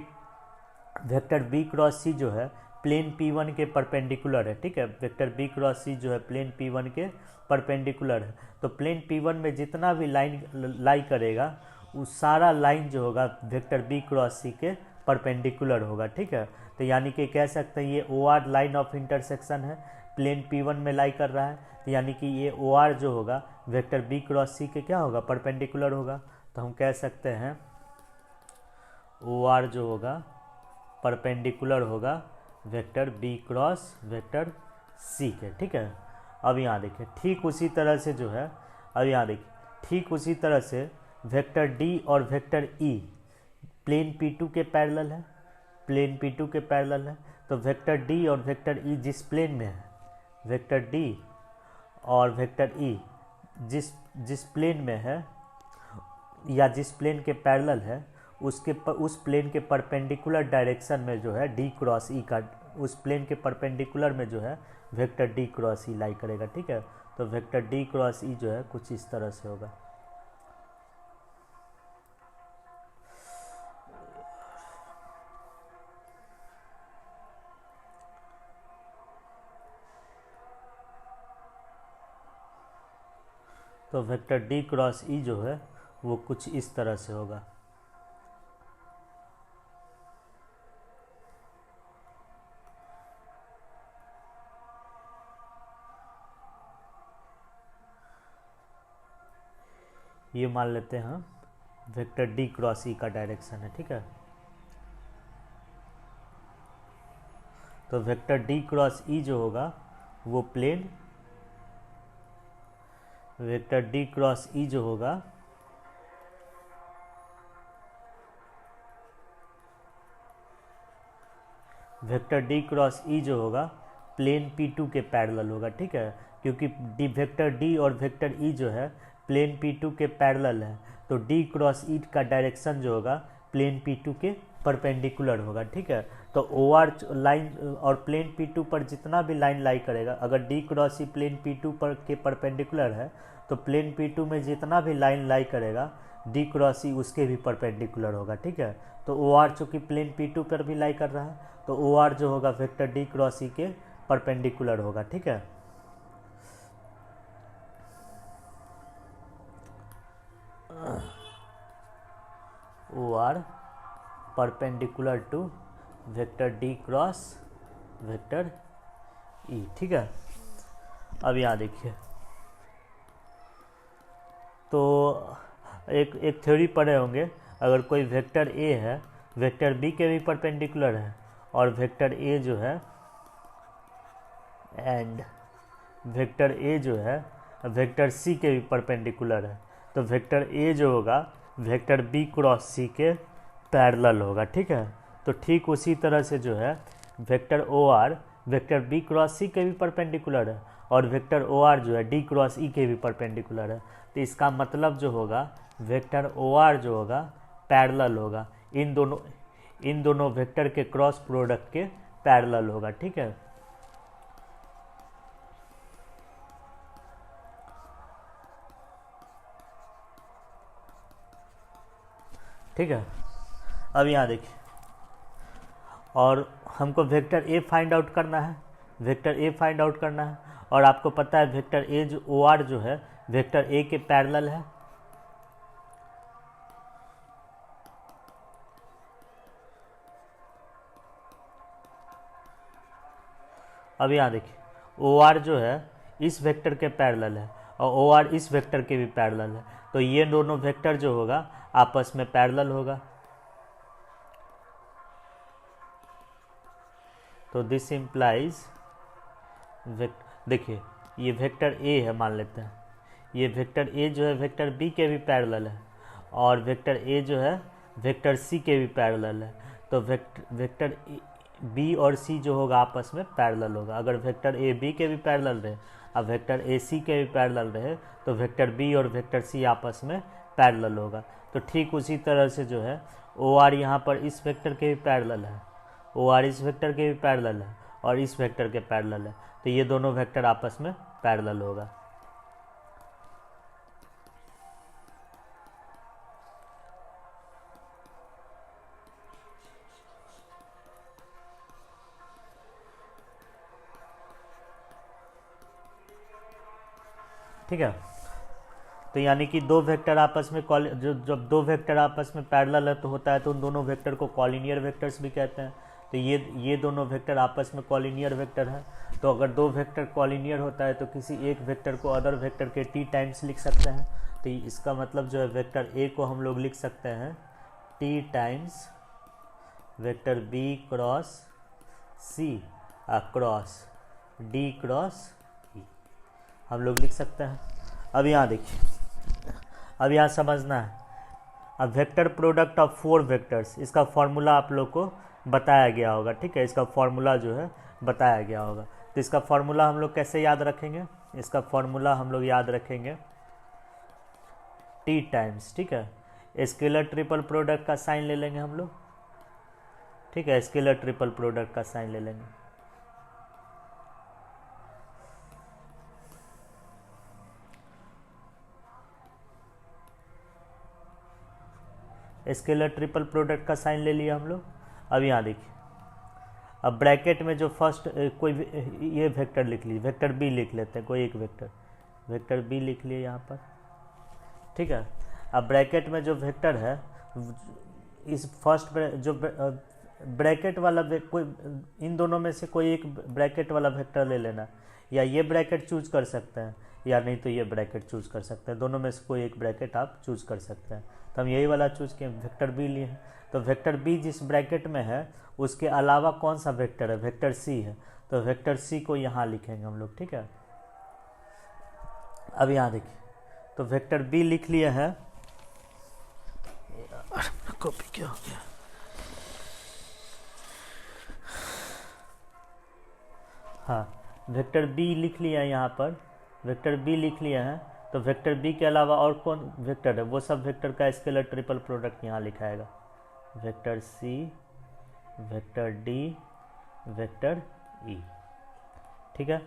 वेक्टर बी क्रॉस सी जो है प्लेन P1 के परपेंडिकुलर है, ठीक है। वेक्टर बी क्रॉस सी जो है प्लेन P1 के परपेंडिकुलर है। तो प्लेन P1 में जितना भी लाइन लाई करेगा उस सारा लाइन जो होगा वेक्टर बी क्रॉस सी के परपेंडिकुलर होगा, ठीक है। तो यानी कि कह सकते हैं ये OR लाइन ऑफ इंटरसेक्शन है, प्लेन P1 में लाई कर रहा है, तो यानी कि ये OR जो होगा वेक्टर बी क्रॉस सी के क्या होगा, परपेंडिकुलर होगा। तो हम कह सकते हैं OR जो होगा परपेंडिकुलर होगा vector B cross vector C के, ठीक है। अब यहाँ देखिए ठीक उसी तरह से जो है, अब यहाँ देखिए ठीक उसी तरह से वेक्टर डी और वेक्टर ई प्लेन P2 के पैरेलल है, प्लेन P2 के पैरेलल है। तो वेक्टर डी और वेक्टर ई जिस प्लेन में है, वेक्टर डी और वेक्टर ई जिस प्लेन में है या जिस प्लेन के पैरेलल है उस प्लेन के परपेंडिकुलर डायरेक्शन में जो है डी क्रॉस ई का, उस प्लेन के परपेंडिकुलर में जो है वेक्टर डी क्रॉस ई लाई करेगा, ठीक है। तो वेक्टर डी क्रॉस ई जो है कुछ इस तरह से होगा। तो वेक्टर डी क्रॉस ई जो है वो कुछ इस तरह से होगा। ये मान लेते हैं हम वेक्टर डी क्रॉस ई का डायरेक्शन है, ठीक है। तो वेक्टर डी क्रॉस ई जो होगा वो प्लेन, वेक्टर डी क्रॉस ई जो होगा वेक्टर डी क्रॉस ई जो होगा प्लेन P2 के पैरेलल होगा, ठीक है। क्योंकि वेक्टर डी और वेक्टर ई जो है प्लेन P2 के पैरेलल है, तो डी क्रॉस ई का डायरेक्शन जो होगा प्लेन P2 के परपेंडिकुलर होगा, ठीक है। तो OR लाइन और प्लेन P2 पर जितना भी लाइन लाई करेगा, अगर D cross E plane P2 पर के परपेंडिकुलर है तो प्लेन P2 में जितना भी लाइन लाई करेगा डी क्रॉस ई उसके भी परपेंडिकुलर होगा, ठीक है। तो OR चूँकि प्लेन P2 पर भी लाई कर रहा है तो OR जो होगा वेक्टर डी क्रॉस ई के परपेंडिकुलर होगा, ठीक है। OR perpendicular to vector D cross vector E, ठीक है। अब यहाँ देखिए, तो एक थ्योरी पढ़े होंगे, अगर कोई वेक्टर ए है वेक्टर बी के भी परपेंडिकुलर है और वेक्टर ए जो है एंड वेक्टर ए जो है वेक्टर सी के भी परपेंडिकुलर है, तो वेक्टर ए जो होगा वेक्टर बी क्रॉस सी के पैरेलल होगा, ठीक है। तो ठीक उसी तरह से जो है vector OR vector B cross C के भी परपेंडिकुलर है और वेक्टर OR जो है डी क्रॉस ई के भी परपेंडिकुलर है। तो इसका मतलब जो होगा वेक्टर OR जो होगा पैरेलल होगा, इन दोनों वेक्टर के क्रॉस प्रोडक्ट के पैरेलल होगा, ठीक है। ठीक है। अब यहाँ देखिए, और हमको वेक्टर ए फाइंड आउट करना है, वेक्टर ए फाइंड आउट करना है, और आपको पता है वेक्टर ए जो ओ आर जो है वेक्टर ए के पैरेलल है। अब यहाँ देखिए, ओ आर जो है इस वेक्टर के पैरेलल है और ओ आर इस वेक्टर के भी पैरेलल है, तो ये दोनों वेक्टर जो होगा आपस में पैरेलल होगा। तो दिस इम्प्लाइज देखिए ये वेक्टर ए है, मान लेते हैं ये वेक्टर ए जो है वेक्टर बी के भी पैरेलल है, और वेक्टर ए जो है वेक्टर सी के भी पैरेलल है। तो वेक्टर बी और सी जो होगा आपस में पैरेलल होगा। अगर वेक्टर ए बी के भी पैरेलल रहे और वेक्टर ए सी के भी पैरेलल रहे तो वेक्टर बी और वेक्टर सी आपस में पैरेलल होगा। तो ठीक उसी तरह से जो है ओ आर यहाँ पर इस वेक्टर के भी पैरेलल है, ओ आर इस वेक्टर के भी पैरेलल है और इस वेक्टर के पैरेलल है, तो ये दोनों वेक्टर आपस में पैरेलल होगा। ठीक है। तो यानी कि दो वेक्टर आपस में जब दो वेक्टर आपस में पैरेलल है तो होता है तो उन दोनों वेक्टर को कॉलिनियर वेक्टर्स भी कहते हैं। तो ये दोनों वेक्टर आपस में कॉलिनियर वेक्टर है। तो अगर दो वेक्टर कॉलिनियर होता है तो किसी एक वेक्टर को अदर वेक्टर के टी टाइम्स लिख सकते हैं। तो इसका मतलब जो है वेक्टर ए को हम लोग लिख सकते हैं T times vector B cross C cross D cross E हम लोग लिख सकते हैं। अब यहाँ देखिए, अब यहाँ समझना है, अब vector product of four vectors, इसका फॉर्मूला आप लोग को बताया गया होगा। ठीक है, इसका फॉर्मूला जो है बताया गया होगा। तो इसका फॉर्मूला हम लोग कैसे याद रखेंगे? इसका फॉर्मूला हम लोग याद रखेंगे टी टाइम्स, ठीक है, स्केलर ट्रिपल प्रोडक्ट का साइन ले लेंगे हम लोग। ठीक है, स्केलर ट्रिपल प्रोडक्ट का साइन ले लेंगे। स्केलर ट्रिपल प्रोडक्ट का साइन ले लिया हम लोग। अब यहाँ देखिए, अब ब्रैकेट में जो फर्स्ट कोई ये वेक्टर लिख लीजिए, वेक्टर बी लिख लेते हैं, कोई एक वेक्टर बी लिख लिए यहाँ पर। ठीक है, अब ब्रैकेट में जो वेक्टर है इस फर्स्ट जो ब्रैकेट वाला कोई इन दोनों में से कोई एक ब्रैकेट वाला वेक्टर ले लेना, या ये ब्रैकेट चूज कर सकते हैं या नहीं तो ये ब्रैकेट चूज कर सकते हैं। दोनों में से कोई एक ब्रैकेट आप चूज कर सकते हैं। तो हम यही वाला चूज किए, वेक्टर बी लिए हैं। तो वेक्टर बी जिस ब्रैकेट में है उसके अलावा कौन सा वेक्टर है? वेक्टर सी है। तो वेक्टर सी को यहाँ लिखेंगे हम लोग। ठीक है, अब यहाँ देखिए, तो वेक्टर बी लिख लिए हैं। कॉपी क्या हो गया? हाँ, वेक्टर बी लिख लिया है यहाँ पर, वेक्टर बी लिख लिया है। तो वेक्टर बी के अलावा और कौन वेक्टर है? वो सब वेक्टर का स्केलर ट्रिपल प्रोडक्ट यहाँ लिखाएगा, vector C, vector D, vector E. ठीक है,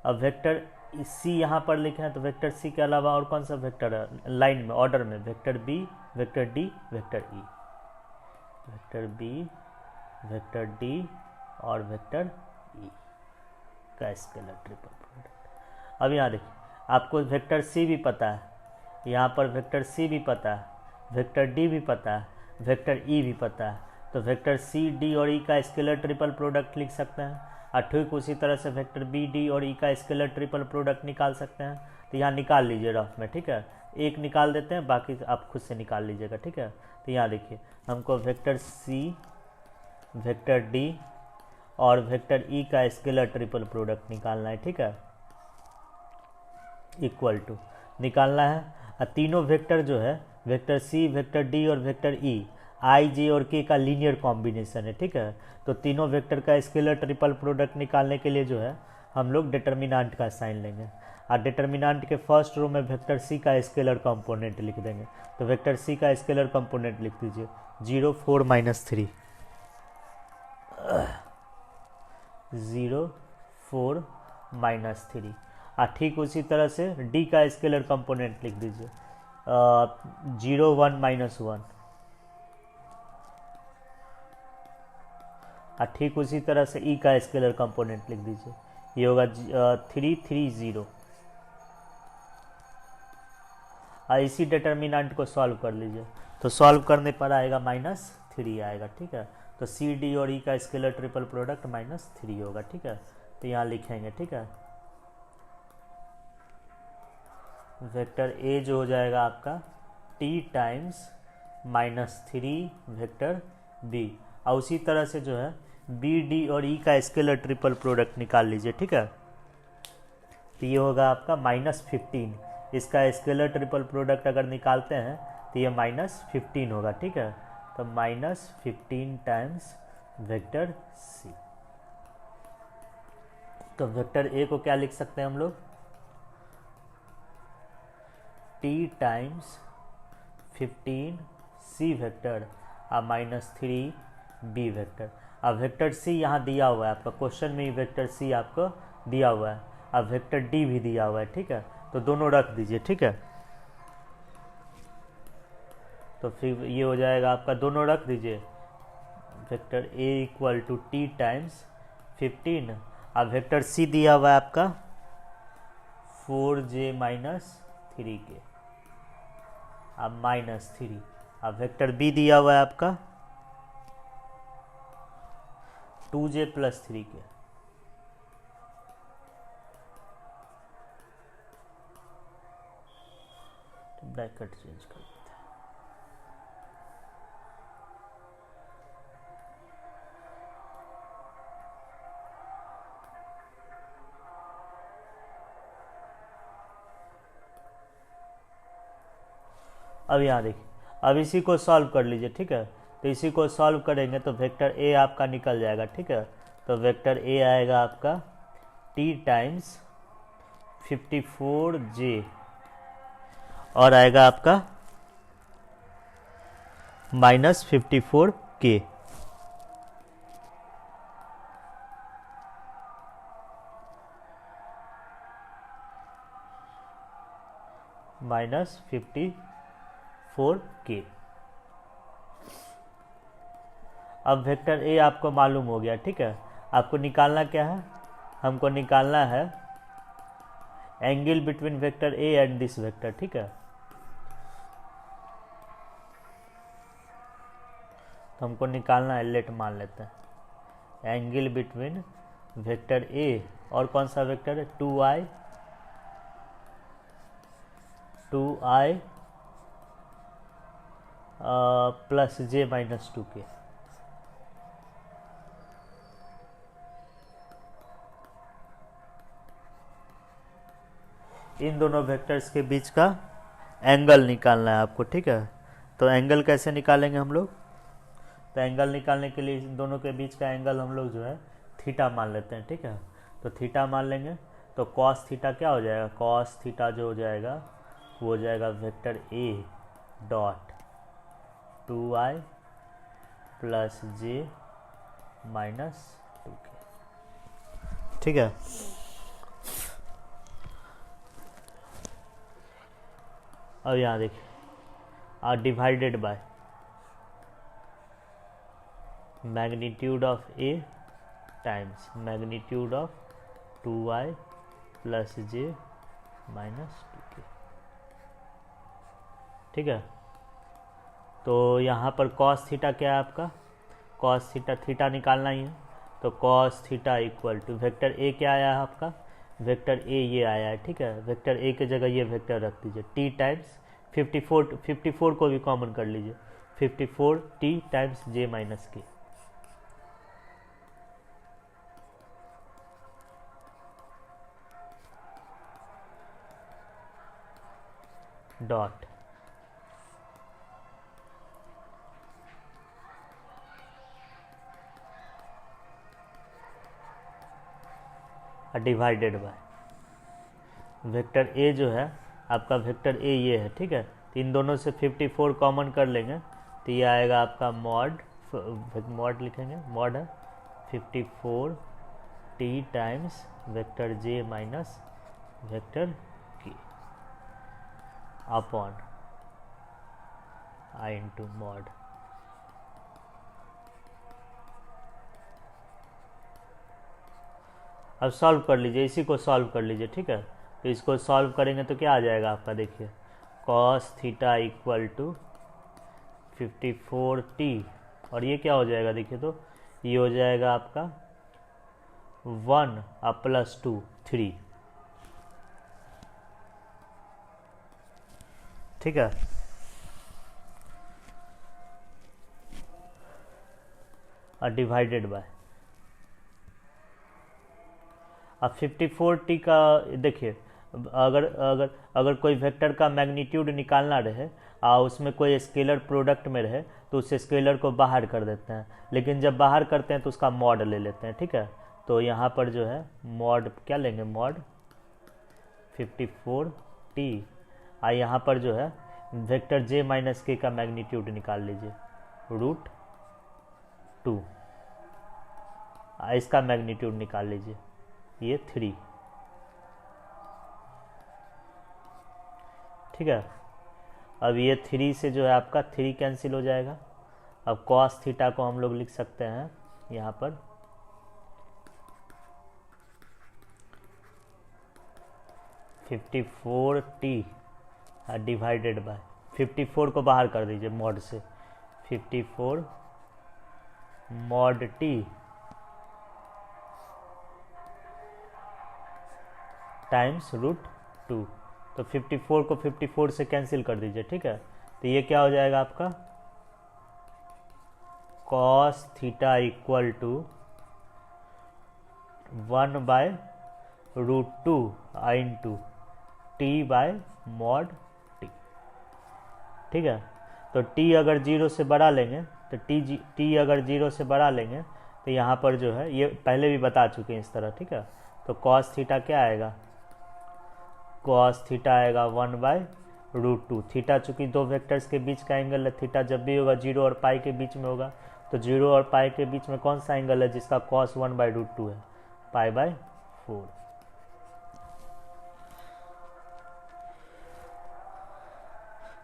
अब वेक्टर सी यहाँ पर लिखे हैं, तो वेक्टर सी के अलावा और कौन सा वेक्टर है लाइन में, ऑर्डर में? Vector B, vector D, vector E, vector B, vector D और वेक्टर ई का स्केलर ट्रिपल प्रोडक्ट। अब यहाँ देखिए, आपको वेक्टर सी भी पता है, यहाँ पर वेक्टर सी भी पता है, वेक्टर डी भी पता है, वेक्टर ई भी पता है। तो वेक्टर सी, डी और ई का स्केलर ट्रिपल प्रोडक्ट लिख सकते हैं। और ठीक उसी तरह से वेक्टर बी, डी और ई का स्केलर ट्रिपल प्रोडक्ट निकाल सकते हैं। तो यहाँ निकाल लीजिए रफ में। ठीक है, एक निकाल देते हैं, बाकी आप खुद से निकाल लीजिएगा। ठीक है, तो यहाँ देखिए, हमको वेक्टर सी, वेक्टर डी और वेक्टर ई का स्केलर ट्रिपल प्रोडक्ट निकालना है। ठीक है, इक्वल टू निकालना है। और तीनों वेक्टर जो है वेक्टर सी, वेक्टर डी और वेक्टर ई, आई, जे और के का लीनियर कॉम्बिनेशन है। ठीक है, तो तीनों वेक्टर का स्केलर ट्रिपल प्रोडक्ट निकालने के लिए जो है हम लोग डिटर्मिनेंट का साइन लेंगे। और डिटर्मिनेंट के फर्स्ट रो में वेक्टर सी का स्केलर कंपोनेंट लिख देंगे। तो वेक्टर सी का स्केलर कंपोनेंट लिख दीजिए 0, 4, -3, 0, 4, -3। और ठीक उसी तरह से डी का स्केलर कंपोनेंट लिख दीजिए 0, 1, -1, और ठीक उसी तरह से ई का स्केलर कंपोनेंट लिख दीजिए, ये होगा 330। और इसी डिटर्मिनेंट को सॉल्व कर लीजिए, तो सॉल्व करने पर आएगा -3 आएगा, ठीक है। तो सी डी और ई का स्केलर ट्रिपल प्रोडक्ट -3 होगा, ठीक है। तो यहाँ लिखेंगे, ठीक है। वेक्टर ए जो हो जाएगा आपका t टाइम्स -3 वेक्टर बी, और उसी तरह से जो है बी डी और ई का स्केलर ट्रिपल प्रोडक्ट निकाल लीजिए, ठीक है। तो ये होगा आपका -15, इसका स्केलर ट्रिपल प्रोडक्ट अगर निकालते हैं तो ये -15 होगा, ठीक है। तो -15 टाइम्स वेक्टर सी। तो वेक्टर ए को क्या लिख सकते हैं हम लोग, t टाइम्स 15 सी वेक्टर और -3 बी वेक्टर। अब वेक्टर सी यहाँ दिया हुआ है आपका क्वेश्चन में ही, वेक्टर सी आपको दिया हुआ है, अब वेक्टर डी भी दिया हुआ है, ठीक है। तो दोनों रख दीजिए, ठीक है। तो फिर ये हो जाएगा आपका, दोनों रख दीजिए, vector A equal to T times 15, अब वेक्टर सी दिया हुआ है आपका 4j - 3k, अब -3, अब वेक्टर बी दिया हुआ है आपका 2j + 3k, ब्रैकेट चेंज कर देते हैं। अब यहाँ देखिए, अब इसी को सॉल्व कर लीजिए, ठीक है। तो इसी को सॉल्व करेंगे तो वेक्टर ए आपका निकल जाएगा, ठीक है। तो वेक्टर ए आएगा आपका t टाइम्स 54j और आएगा आपका -54k, -54k। अब वेक्टर ए आपको मालूम हो गया, ठीक है। आपको निकालना क्या है, हमको निकालना है angle between vector A and this vector, ठीक है। तो हमको निकालना है, लेट मान लेते हैं, एंगल बिटवीन वेक्टर ए और कौन सा वेक्टर है, 2i + j - 2k। इन दोनों वेक्टर्स के बीच का एंगल निकालना है आपको, ठीक है। तो एंगल कैसे निकालेंगे हम लोग, तो एंगल निकालने के लिए इन दोनों के बीच का एंगल हम लोग जो है थीटा मान लेते हैं, ठीक है। तो थीटा मान लेंगे तो कॉस थीटा क्या हो जाएगा, कॉस थीटा जो हो जाएगा वो हो जाएगा vector A dot 2i + j - 2k, ठीक है। अब यहाँ देखिए, R divided by magnitude of A times magnitude of 2i + j - 2k, ठीक है। तो यहाँ पर कॉस थीटा क्या है आपका, कॉस थीटा, थीटा निकालना ही है। तो cos theta equal to vector A क्या आया है आपका, वेक्टर ए ये आया है, ठीक है। वेक्टर ए के जगह ये वेक्टर रख दीजिए, टी टाइम्स 54 को भी कॉमन कर लीजिए, 54t times j - k, dot divided by vector A जो है आपका, वेक्टर ए ये है, ठीक है। तो इन दोनों से 54 कॉमन कर लेंगे तो ये आएगा आपका मॉड लिखेंगे, मॉड है 54t times vector j minus vector k upon i into mod अब सॉल्व कर लीजिए, इसी को सॉल्व कर लीजिए, ठीक है। तो इसको सॉल्व करेंगे तो क्या आ जाएगा आपका, देखिए cos theta equal to 54t, और ये क्या हो जाएगा देखिए, तो ये हो जाएगा आपका 1 प्लस 2 3, ठीक है। और डिवाइडेड बाय, अब 54t का देखिए, अगर अगर अगर कोई वेक्टर का मैग्नीट्यूड निकालना रहे और उसमें कोई स्केलर प्रोडक्ट में रहे तो उस स्केलर को बाहर कर देते हैं, लेकिन जब बाहर करते हैं तो उसका मॉड ले लेते हैं, ठीक है। तो यहाँ पर जो है मॉड क्या लेंगे, मॉड 54t, और यहाँ पर जो है वेक्टर j माइनस के का मैग्नीट्यूड निकाल लीजिए, √2, इसका मैग्नीट्यूड निकाल लीजिए, ये 3, ठीक है। अब ये 3 से जो है आपका 3 कैंसिल हो जाएगा। अब कॉस थीटा को हम लोग लिख सकते हैं यहाँ पर 54t डिवाइडेड बाय 54 को बाहर कर दीजिए मॉड से, 54 मॉड t टाइम्स √2। तो 54 को 54 से कैंसिल कर दीजिए, ठीक है। तो ये क्या हो जाएगा आपका, cos theta equal to 1/√2 into T by mod T, ठीक है। तो t अगर 0 से बड़ा लेंगे तो t अगर 0 से बड़ा लेंगे तो यहाँ पर जो है, ये पहले भी बता चुके हैं इस तरह, ठीक है। तो कॉस थीटा क्या आएगा, कॉस थीटा आएगा 1/√2। थीटा चूंकि दो वेक्टर्स के बीच का एंगल है, थीटा जब भी होगा 0 और पाई के बीच में होगा, तो 0 और पाई के बीच में कौन सा एंगल है जिसका कॉस 1/√2 है, π/4।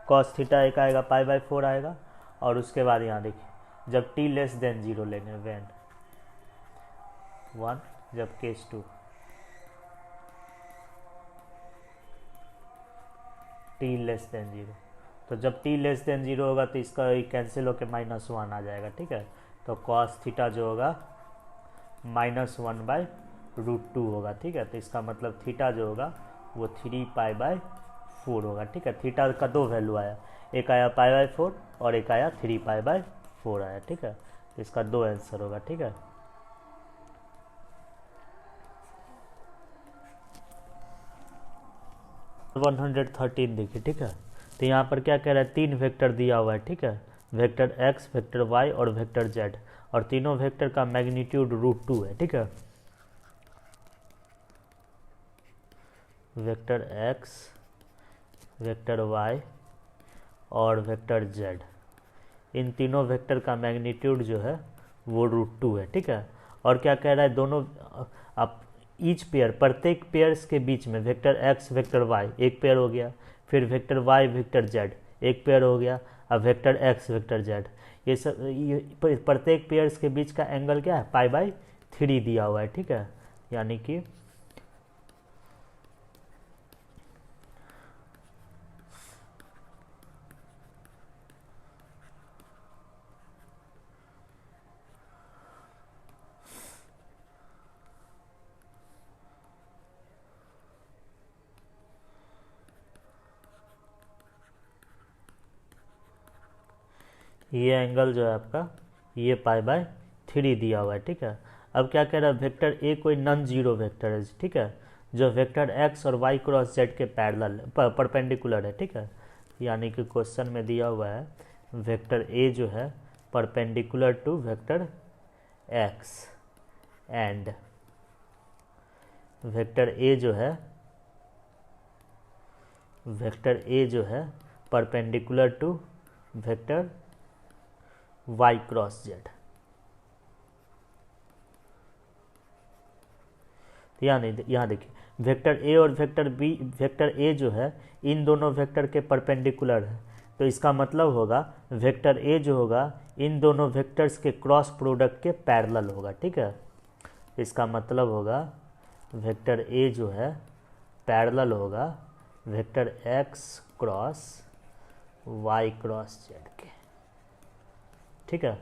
कॉस थीटा एक आएगा π/4 आएगा। और उसके बाद यहाँ देखिए जब t लेस देन 0 लेंगे, व्हेन 1, जब केस 2, t लेस देन 0, तो जब t लेस देन 0 होगा तो इसका कैंसिल होकर -1 आ जाएगा, ठीक है। तो कॉस थीटा जो होगा -1/√2 होगा, ठीक है। तो इसका मतलब थीटा जो होगा वो 3π/4 होगा, ठीक है। थीटा का दो वैल्यू आया, एक आया π/4 और एक आया 3π/4 आया, ठीक है। तो इसका दो आंसर होगा, ठीक है। तो 113 देखिए, ठीक है। तो यहाँ पर क्या कह रहा है, 3 वेक्टर दिया हुआ है, ठीक है। वेक्टर x, वेक्टर y और वेक्टर z, और तीनों वेक्टर का मैग्नीट्यूड √2 है, ठीक है। वेक्टर x, वेक्टर y और वेक्टर z, इन तीनों वेक्टर का मैग्नीट्यूड जो है वो √2 है, ठीक है। और क्या कह रहा है, दोनों आप ईच पेयर, प्रत्येक पेयर्स के बीच में वेक्टर x वेक्टर y एक पेयर हो गया, फिर वेक्टर y वेक्टर z एक पेयर हो गया, अब वेक्टर x वेक्टर z, ये सब प्रत्येक पेयर्स के बीच का एंगल क्या है, π/3 दिया हुआ है, ठीक है। यानी कि ये एंगल जो है आपका ये π/3 दिया हुआ है, ठीक है। अब क्या कह रहा है, वेक्टर ए कोई नॉन जीरो वेक्टर है, ठीक है, जो वेक्टर x और y क्रॉस z के पैरेलल परपेंडिकुलर है, ठीक है। यानी कि क्वेश्चन में दिया हुआ है वेक्टर ए जो है perpendicular to vector x and vector A जो है perpendicular to vector y cross z। यहाँ देखिए वेक्टर ए और वेक्टर बी, वेक्टर ए जो है इन दोनों वेक्टर के परपेंडिकुलर है, तो इसका मतलब होगा वेक्टर ए जो होगा इन दोनों वेक्टर्स के क्रॉस प्रोडक्ट के पैरेलल होगा, ठीक है। इसका मतलब होगा वेक्टर ए जो है पैरेलल होगा vector X cross Y cross Z के, ठीक है।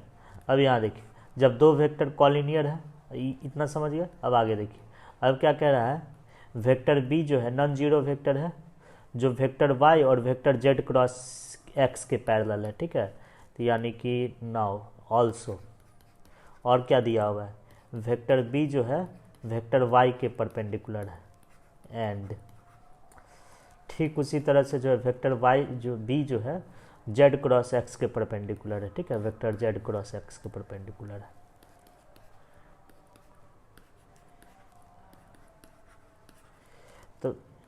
अब यहाँ देखिए, जब दो वेक्टर कॉलिनियर है, इतना समझ गया। अब आगे देखिए, अब क्या कह रहा है, वेक्टर बी जो है नॉन जीरो वेक्टर है, जो वेक्टर वाई और वेक्टर जेड क्रॉस एक्स के पैरेलल है, ठीक है। तो यानी कि नाउ ऑल्सो, और क्या दिया हुआ है, वेक्टर बी जो है वेक्टर वाई के परपेंडिकुलर है, एंड ठीक उसी तरह से जो है वेक्टर वाई जो बी जो है जेड क्रॉस एक्स के परपेंडिकुलर है, ठीक है, वेक्टर जेड क्रॉस एक्स के परपेंडिकुलर है।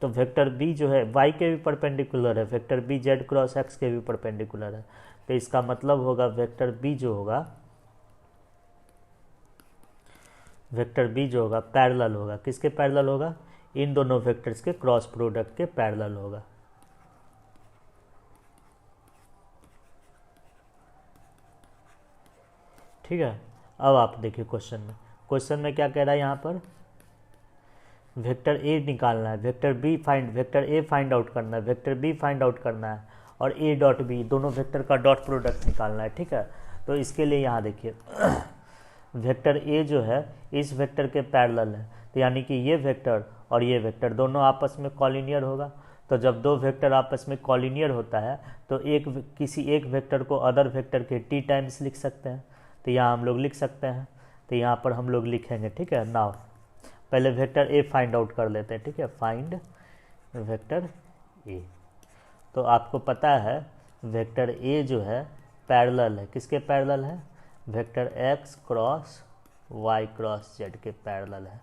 तो वेक्टर बी जो है वाई के भी परपेंडिकुलर है, vector B Z cross X के भी परपेंडिकुलर है। तो इसका मतलब होगा वेक्टर बी जो होगा, वेक्टर बी जो होगा पैरेलल होगा, किसके पैरेलल होगा, इन दोनों वेक्टर्स के क्रॉस प्रोडक्ट के पैरेलल होगा। ठीक है। अब आप देखिए क्वेश्चन में क्या कह रहा है, यहाँ पर वेक्टर ए निकालना है, वेक्टर ए फाइंड आउट करना है, वेक्टर बी फाइंड आउट करना है, और ए डॉट बी दोनों वेक्टर का डॉट प्रोडक्ट निकालना है, ठीक है। तो इसके लिए यहाँ देखिए वेक्टर ए जो है इस वेक्टर के पैरेलल है, तो यानी कि ये वेक्टर और ये वेक्टर दोनों आपस में कॉलिनियर होगा। तो जब दो वेक्टर आपस में कॉलिनियर होता है तो किसी एक वेक्टर को अदर वेक्टर के टी टाइम्स लिख सकते हैं। तो यहाँ हम लोग लिख सकते हैं, तो यहाँ पर हम लोग लिखेंगे, ठीक है। नाउ पहले वेक्टर ए फाइंड आउट कर लेते हैं, ठीक है, फाइंड वेक्टर ए। तो आपको पता है वेक्टर ए जो है पैरेलल है, किसके पैरेलल है, vector X cross Y cross Z के पैरेलल है।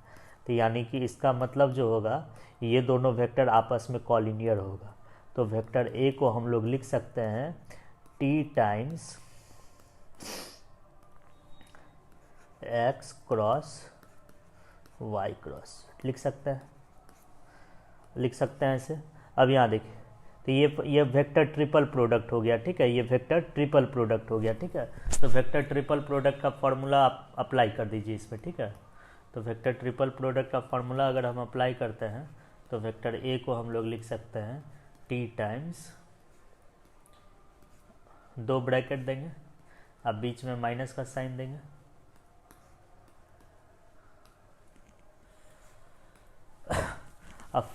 तो यानी कि इसका मतलब जो होगा ये दोनों वेक्टर आपस में कॉलिनियर होगा। तो वेक्टर ए को हम लोग लिख सकते हैं T times X cross Y cross, लिख सकते हैं ऐसे। अब यहाँ देखिए, तो ये वेक्टर ट्रिपल प्रोडक्ट हो गया, ठीक है, ये वेक्टर ट्रिपल प्रोडक्ट हो गया, ठीक है। तो वेक्टर ट्रिपल प्रोडक्ट का फॉर्मूला आप अप्लाई कर दीजिए इसमें, ठीक है। तो वेक्टर ट्रिपल प्रोडक्ट का फॉर्मूला अगर हम अप्लाई करते हैं तो वेक्टर ए को हम लोग लिख सकते हैं टी टाइम्स, दो ब्रैकेट देंगे, अब बीच में माइनस का साइन देंगे, अब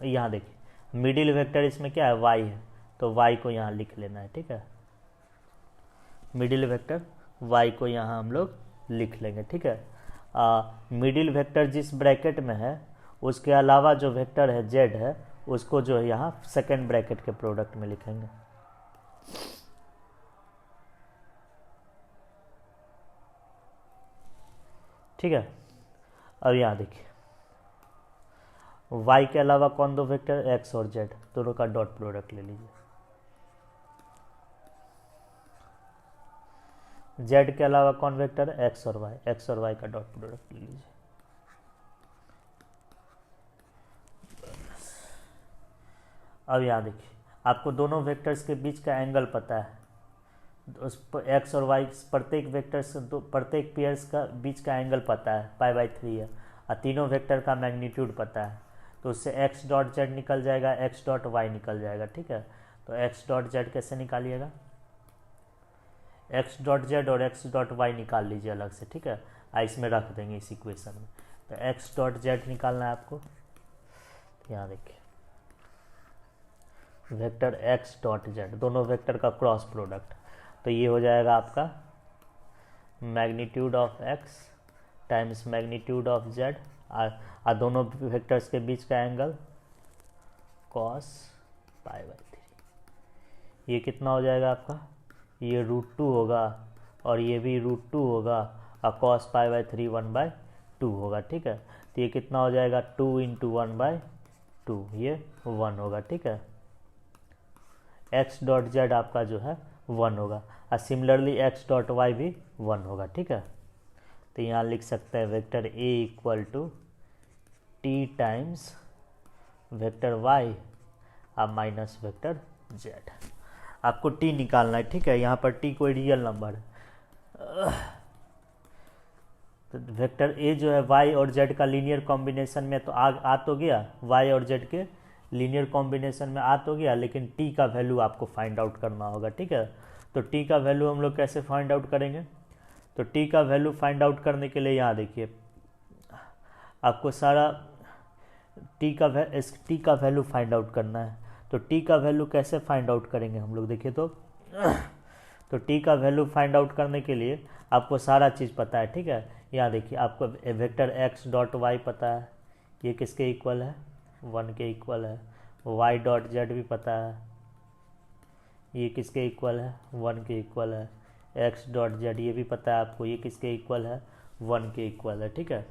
यहाँ देखिए मिडिल वेक्टर इसमें क्या है, y है, तो y को यहाँ लिख लेना है, ठीक है। मिडिल वेक्टर y को यहाँ हम लोग लिख लेंगे, ठीक है। मिडिल वेक्टर जिस ब्रैकेट में है उसके अलावा जो वेक्टर है z है उसको जो है यहाँ सेकेंड ब्रैकेट के प्रोडक्ट में लिखेंगे। ठीक है। अब यहाँ देखिए y के अलावा कौन दो वेक्टर, x और z, दोनों का डॉट प्रोडक्ट ले लीजिए। z के अलावा कौन वेक्टर है, x और y का डॉट प्रोडक्ट ले लीजिए। अब यहाँ देखिए आपको दोनों वेक्टर्स के बीच का एंगल पता है, उस x और y प्रत्येक वेक्टर्स प्रत्येक पेयर्स का बीच का एंगल पता है, π/3 है, और तीनों वेक्टर का मैग्नीट्यूड पता है। तो उससे x डॉट जेड निकल जाएगा, x डॉट वाई निकल जाएगा, ठीक है। तो x डॉट जेड कैसे निकालिएगा, x डॉट जेड और x डॉट वाई निकाल लीजिए अलग से, ठीक है। इसमें रख देंगे इस इक्वेशन में। तो x डॉट जेड निकालना है आपको, यहाँ देखिए वेक्टर x डॉट जेड दोनों वेक्टर का क्रॉस प्रोडक्ट, तो ये हो जाएगा आपका magnitude of x times magnitude of z, और दोनों वेक्टर्स के बीच का एंगल cos π/3। ये कितना हो जाएगा आपका, ये √2 होगा और ये भी √2 होगा, और cos π/3 1/2 होगा, ठीक है। तो ये कितना हो जाएगा 2 × 1/2, ये 1 होगा, ठीक है। x डॉट जेड आपका जो है 1 होगा, और सिमिलरली x डॉट वाई भी 1 होगा, ठीक है। तो यहाँ लिख सकते हैं vector a equal to T times vector y और माइनस वेक्टर z। आपको t निकालना है, ठीक है। यहाँ पर t कोई रियल नंबर है, तो वेक्टर ए जो है वाई और जेड का लीनियर कॉम्बिनेशन में तो आ तो गया, वाई और जेड के लीनियर कॉम्बिनेशन में आ तो गया, लेकिन टी का वैल्यू आपको फाइंड आउट करना होगा, ठीक है। तो टी का वैल्यू हम लोग कैसे फाइंड आउट करेंगे? तो टी का वैल्यू फाइंड आउट करने के लिए यहाँ देखिए आपको सारा टी का वैल्यू फाइंड आउट करना है। तो टी का वैल्यू कैसे फाइंड आउट करेंगे हम लोग देखिए तो टी का वैल्यू फाइंड आउट करने के लिए आपको सारा चीज़ पता है, ठीक है। यहाँ देखिए आपको वेक्टर एक्स डॉट वाई पता है, ये किसके इक्वल है? 1 के इक्वल है। वाई डॉट जेड भी पता है, ये किसके इक्वल है? 1 के इक्वल है। एक्स डॉट जेड ये भी पता है आपको, ये किसके इक्वल है? 1 के इक्वल है, ठीक है।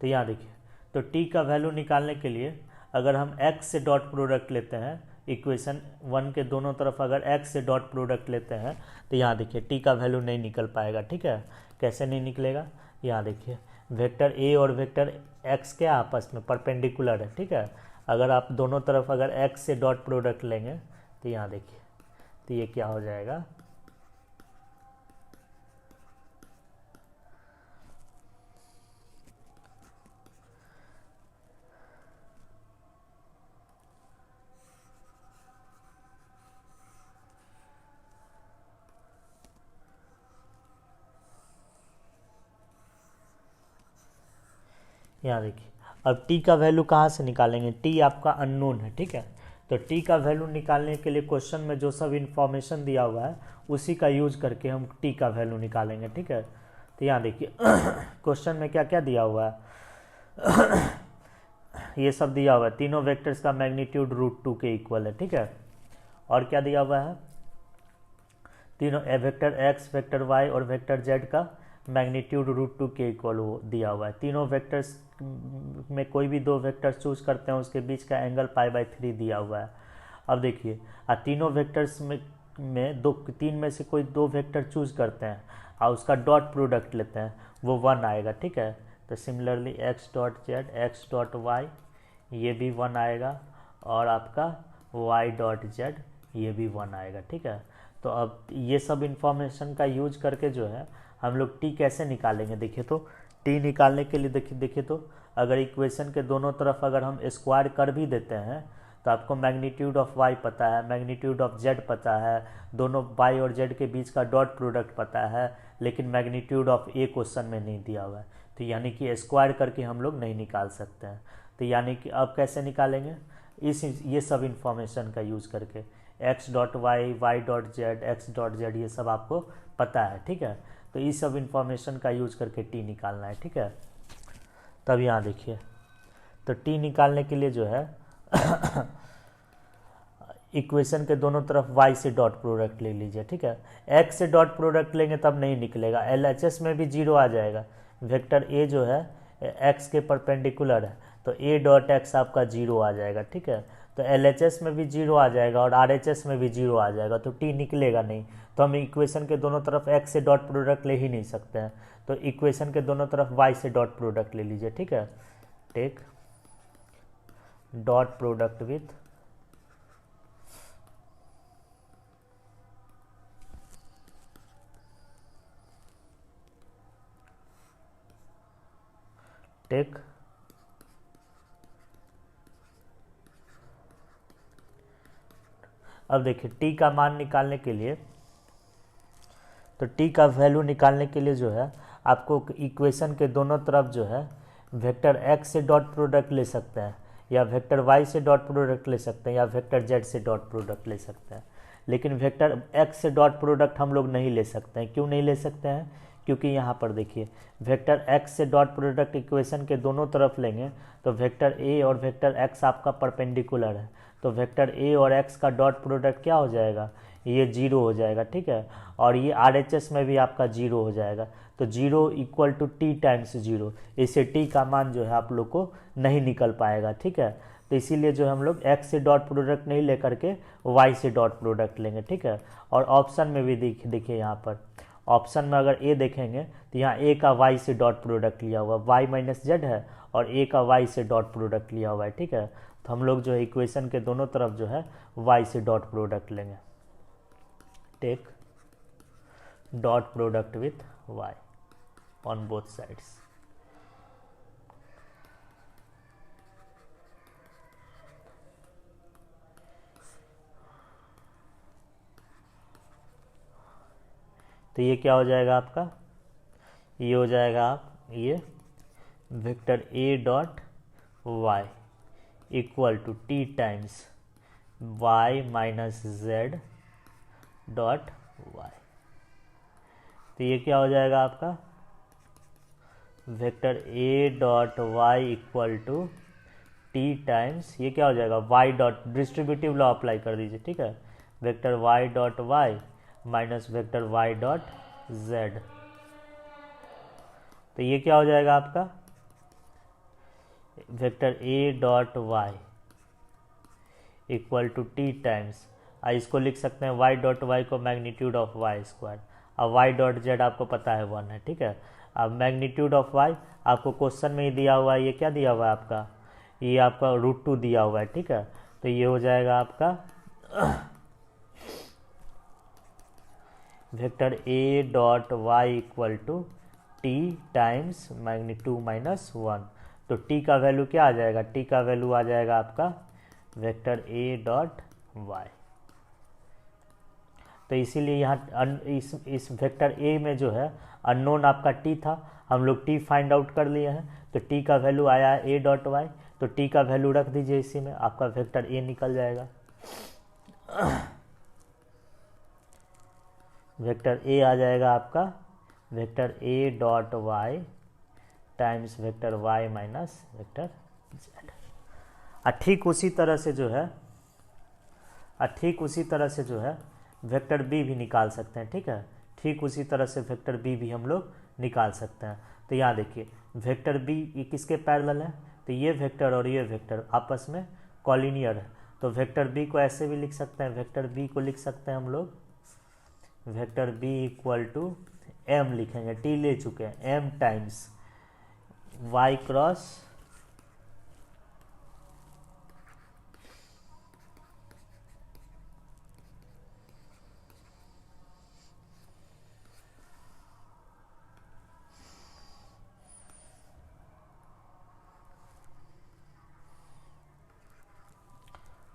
तो यहाँ देखिए तो टी का वैल्यू निकालने के लिए अगर हम x से डॉट प्रोडक्ट लेते हैं, इक्वेशन 1 के दोनों तरफ अगर x से डॉट प्रोडक्ट लेते हैं तो यहाँ देखिए टी का वैल्यू नहीं निकल पाएगा, ठीक है। कैसे नहीं निकलेगा? यहाँ देखिए वेक्टर a और वेक्टर x के आपस में परपेंडिकुलर है, ठीक है। अगर आप दोनों तरफ अगर x से डॉट प्रोडक्ट लेंगे तो यहाँ देखिए तो ये क्या हो जाएगा? यहाँ देखिए अब टी का वैल्यू कहाँ से निकालेंगे? टी आपका अननोन है, ठीक है। तो टी का वैल्यू निकालने के लिए क्वेश्चन में जो सब इन्फॉर्मेशन दिया हुआ है उसी का यूज करके हम टी का वैल्यू निकालेंगे, ठीक है। तो यहाँ देखिए क्वेश्चन में क्या क्या दिया हुआ है ये सब दिया हुआ है, तीनों वेक्टर्स का मैग्नीट्यूड √2 के इक्वल है, ठीक है। और क्या दिया हुआ है? तीनों वेक्टर एक्स, वेक्टर वाई और वेक्टर जेड का मैग्नीट्यूड √2 के इक्वल दिया हुआ है। तीनों वेक्टर्स में कोई भी दो वेक्टर्स चूज करते हैं उसके बीच का एंगल π/3 दिया हुआ है। अब देखिए तीनों वेक्टर्स में तीन में से कोई दो वेक्टर चूज करते हैं और उसका डॉट प्रोडक्ट लेते हैं, वो 1 आएगा, ठीक है। तो similarly X dot Z, X dot Y ये भी 1 आएगा और आपका वाई डॉट जेड ये भी 1 आएगा, ठीक है। तो अब ये सब इंफॉर्मेशन का यूज करके जो है हम लोग टी कैसे निकालेंगे? देखिए तो टी निकालने के लिए देखिए तो अगर इक्वेशन के दोनों तरफ अगर हम स्क्वायर कर भी देते हैं तो आपको मैग्नीट्यूड ऑफ वाई पता है, मैग्नीट्यूड ऑफ जेड पता है, दोनों वाई और जेड के बीच का डॉट प्रोडक्ट पता है, लेकिन मैग्नीट्यूड ऑफ ए क्वेश्चन में नहीं दिया हुआ है। तो यानी कि स्क्वायर करके हम लोग नहीं निकाल सकते हैं। तो यानी कि अब कैसे निकालेंगे? ये सब इंफॉर्मेशन का यूज़ करके X dot Y, Y dot Z, X dot Z ये सब आपको पता है, ठीक है। तो इस सब इंफॉर्मेशन का यूज करके टी निकालना है, ठीक है। तब यहाँ देखिए तो टी निकालने के लिए जो है इक्वेशन के दोनों तरफ y से डॉट प्रोडक्ट ले लीजिए, ठीक है। x से डॉट प्रोडक्ट लेंगे तब नहीं निकलेगा, LHS में भी 0 आ जाएगा। वेक्टर a जो है x के परपेंडिकुलर है तो a डॉट x आपका 0 आ जाएगा, ठीक है। तो LHS में भी 0 आ जाएगा और RHS में भी 0 आ जाएगा, तो t निकलेगा नहीं। तो हम इक्वेशन के दोनों तरफ x से डॉट प्रोडक्ट ले ही नहीं सकते हैं, तो इक्वेशन के दोनों तरफ y से डॉट प्रोडक्ट ले लीजिए, ठीक है। Take dot product with take अब देखिए टी का मान निकालने के लिए तो टी का वैल्यू निकालने के लिए जो है आपको इक्वेशन के दोनों तरफ जो है वेक्टर एक्स से डॉट प्रोडक्ट ले सकते हैं या वेक्टर वाई से डॉट प्रोडक्ट ले सकते हैं या वेक्टर जेड से डॉट प्रोडक्ट ले सकते हैं, लेकिन वेक्टर एक्स से डॉट प्रोडक्ट हम लोग नहीं ले सकते हैं। क्यों नहीं ले सकते हैं? क्योंकि यहाँ पर देखिए वेक्टर एक्स से डॉट प्रोडक्ट इक्वेशन के दोनों तरफ लेंगे तो वेक्टर ए और वेक्टर एक्स आपका परपेंडिकुलर है, तो वेक्टर ए और एक्स का डॉट प्रोडक्ट क्या हो जाएगा? ये 0 हो जाएगा, ठीक है। और ये RHS में भी आपका 0 हो जाएगा, तो 0 इक्वल टू टी टाइम्स 0, इससे टी का मान जो है आप लोग को नहीं निकल पाएगा, ठीक है। तो इसीलिए जो हम लोग x से डॉट प्रोडक्ट नहीं लेकर के y से डॉट प्रोडक्ट लेंगे, ठीक है। और ऑप्शन में भी देखिए यहाँ पर ऑप्शन में अगर a देखेंगे तो यहाँ a का y से डॉट प्रोडक्ट लिया हुआ y माइनस जेड है और a का y से डॉट प्रोडक्ट लिया हुआ है, ठीक है। तो हम लोग जो है इक्वेशन के दोनों तरफ जो है y से डॉट प्रोडक्ट लेंगे। Take dot product with y, on both sides. तो ये क्या हो जाएगा आपका, ये हो जाएगा ये vector A dot Y equal to T times Y minus Z dot Y. तो ये क्या हो जाएगा आपका, vector A dot Y equal to T times, ये क्या हो जाएगा Y dot, distributive law apply कर दीजिए, ठीक है, vector Y dot Y minus vector Y dot Z. तो ये क्या हो जाएगा आपका, vector A dot Y equal to T times, इसको लिख सकते हैं वाई डॉट वाई को मैग्नीट्यूड ऑफ वाई स्क्वायर। अब वाई डॉट जेड आपको पता है 1 है, ठीक है। अब मैग्नीट्यूड ऑफ वाई आपको क्वेश्चन में ही दिया हुआ है, ये क्या दिया हुआ है आपका, ये आपका √2 दिया हुआ है, ठीक है। तो ये हो जाएगा आपका vector A dot Y equal to T times magnitude minus 1। तो टी का वैल्यू क्या आ जाएगा, टी का वैल्यू आ जाएगा आपका वेक्टर ए डॉट वाई। तो इसीलिए यहाँ इस वेक्टर ए में जो है अननोन आपका टी था, हम लोग टी फाइंड आउट कर लिए हैं, तो टी का वैल्यू आया है ए डॉट वाई, तो टी का वैल्यू रख दीजिए इसी में, आपका वेक्टर ए निकल जाएगा। वेक्टर ए आ जाएगा आपका vector A dot Y times vector Y minus vector Z. ठीक उसी तरह से जो है वेक्टर बी भी निकाल सकते हैं, ठीक है, ठीक उसी तरह से वेक्टर बी भी हम लोग निकाल सकते हैं। तो यहाँ देखिए वेक्टर बी ये किसके पैरेलल है, तो ये वेक्टर और ये वेक्टर आपस में कॉलिनियर है, तो वेक्टर बी को ऐसे भी लिख सकते हैं, वेक्टर बी को लिख सकते हैं हम लोग vector B equal to M लिखेंगे, टी ले चुके हैं, एम टाइम्स वाई क्रॉस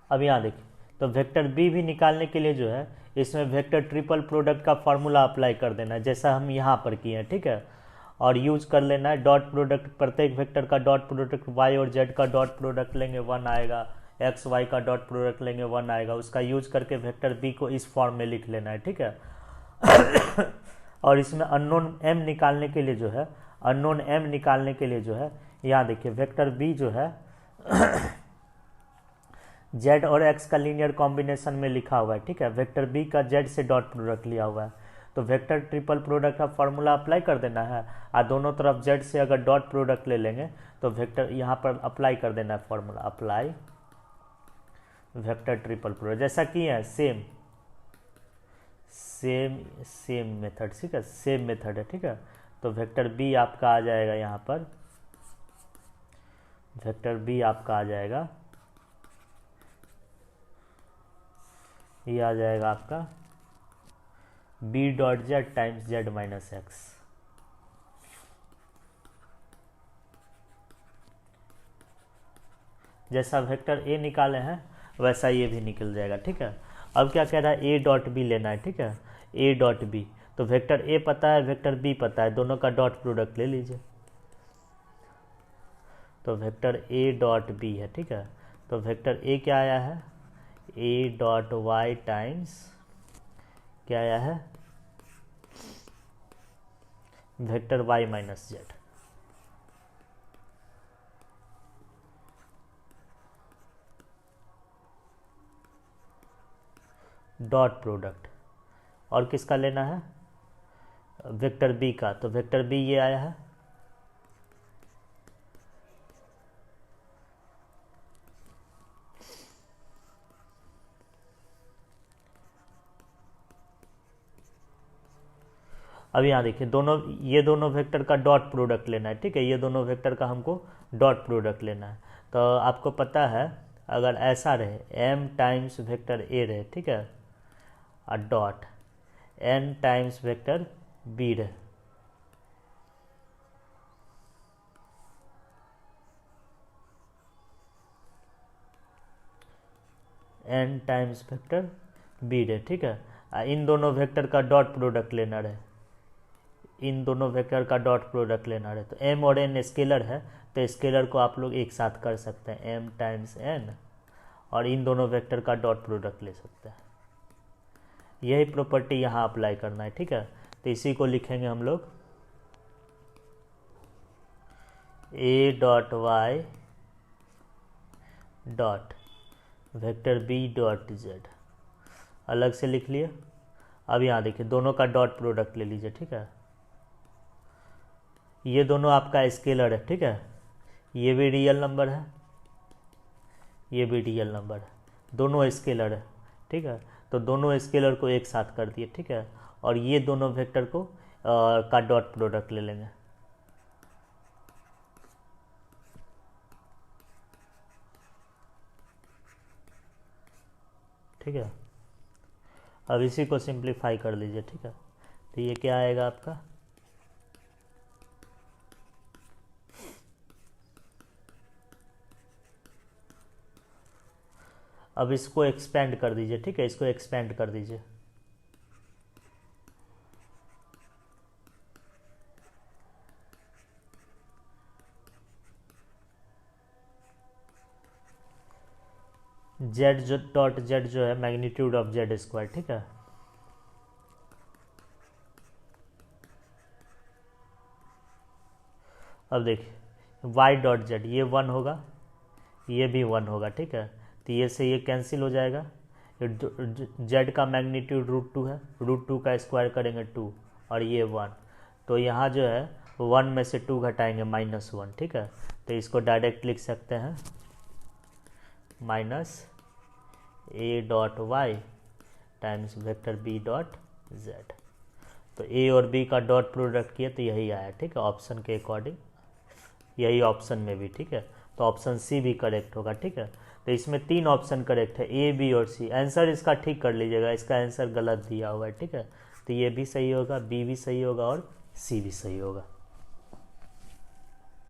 अब यहाँ देखिए, तो वेक्टर बी भी निकालने के लिए जो है इसमें वेक्टर ट्रिपल प्रोडक्ट का फार्मूला अप्लाई कर देना है, जैसा हम यहाँ पर किए हैं, ठीक है, और यूज कर लेना है डॉट प्रोडक्ट, प्रत्येक वेक्टर का डॉट प्रोडक्ट वाई और जेड का डॉट प्रोडक्ट लेंगे 1 आएगा, एक्स वाई का डॉट प्रोडक्ट लेंगे 1 आएगा, उसका यूज करके वेक्टर बी को इस फॉर्म में लिख लेना है, ठीक है। और इसमें अननोन एम निकालने के लिए जो है यहाँ देखिए वेक्टर बी जो है जेड और एक्स का लीनियर कॉम्बिनेशन में लिखा हुआ है, ठीक है, वेक्टर बी का जेड से डॉट प्रोडक्ट लिया हुआ है, तो वेक्टर ट्रिपल प्रोडक्ट का फार्मूला अप्लाई कर देना है, और दोनों तरफ जेड से अगर डॉट प्रोडक्ट ले लेंगे तो वेक्टर यहाँ पर अप्लाई कर देना है formula, apply vector triple product, जैसा किए हैं सेम मेथड, ठीक है, सेम मेथड है, ठीक है। तो वेक्टर बी आपका आ जाएगा यहाँ पर, वेक्टर बी आपका आ जाएगा, ये आ जाएगा आपका B dot Z times Z minus X. जैसा वेक्टर ए निकाले हैं वैसा ये भी निकल जाएगा, ठीक है। अब क्या कह रहा है, ए डॉट बी लेना है, ठीक है, ए डॉट बी, तो वेक्टर ए पता है वेक्टर बी पता है, दोनों का डॉट प्रोडक्ट ले लीजिए, तो वेक्टर ए डॉट बी है, ठीक है। तो वेक्टर ए क्या आया है, ए डॉट वाई टाइम्स क्या आया है vector Y minus Z, dot product, और किसका लेना है वेक्टर बी का, तो वेक्टर बी ये आया है, अब यहाँ देखिए ये दोनों वेक्टर का डॉट प्रोडक्ट लेना है, ठीक है, ये दोनों वेक्टर का हमको डॉट प्रोडक्ट लेना है। तो आपको पता है अगर ऐसा रहे m टाइम्स वेक्टर ए रहे, ठीक है, और dot n times vector B रहे, एन टाइम्स वेक्टर बी रहे, ठीक है। इन दोनों वेक्टर का डॉट प्रोडक्ट लेना रहे, इन दोनों वेक्टर का डॉट प्रोडक्ट लेना रहे। तो एम और एन स्केलर है, तो स्केलर को आप लोग एक साथ कर सकते हैं, एम टाइम्स एन, और इन दोनों वेक्टर का डॉट प्रोडक्ट ले सकते हैं। यही प्रॉपर्टी यहाँ अप्लाई करना है, ठीक है। तो इसी को लिखेंगे हम लोग A dot Y dot vector B dot Z, अलग से लिख लिए। अब यहाँ देखिए दोनों का डॉट प्रोडक्ट ले लीजिए, ठीक है। ये दोनों आपका स्केलर है, ठीक है। ये भी रियल नंबर है, ये भी रियल नंबर है, दोनों स्केलर है, ठीक है। तो दोनों स्केलर को एक साथ कर दिए, ठीक है। और ये दोनों वेक्टर को का डॉट प्रोडक्ट ले लेंगे, ठीक है। अब इसी को सिंप्लीफाई कर लीजिए, ठीक है। तो ये क्या आएगा आपका, अब इसको एक्सपेंड कर दीजिए, ठीक है। इसको एक्सपेंड कर दीजिए, जेड जो डॉट जेड जो है मैग्नीट्यूड ऑफ जेड स्क्वायर, ठीक है। अब देखिए वाई डॉट जेड, ये 1 होगा, ये भी 1 होगा, ठीक है। तो ये से ये कैंसिल हो जाएगा। जेड का मैग्नीट्यूड √2 है, √2 का स्क्वायर करेंगे 2, और ये 1, तो यहाँ जो है 1 में से 2 घटाएंगे -1, ठीक है। तो इसको डायरेक्ट लिख सकते हैं minus A dot Y times vector B dot Z. तो ए और बी का डॉट प्रोडक्ट किया तो यही आया, ठीक है, ऑप्शन के अकॉर्डिंग, यही ऑप्शन में भी, ठीक है। तो ऑप्शन सी भी करेक्ट होगा, ठीक है। तो इसमें 3 ऑप्शन करेक्ट है, ए बी और सी। आंसर इसका ठीक कर लीजिएगा, इसका आंसर गलत दिया हुआ है, ठीक है। तो ये भी सही होगा, बी भी सही होगा और सी भी सही होगा।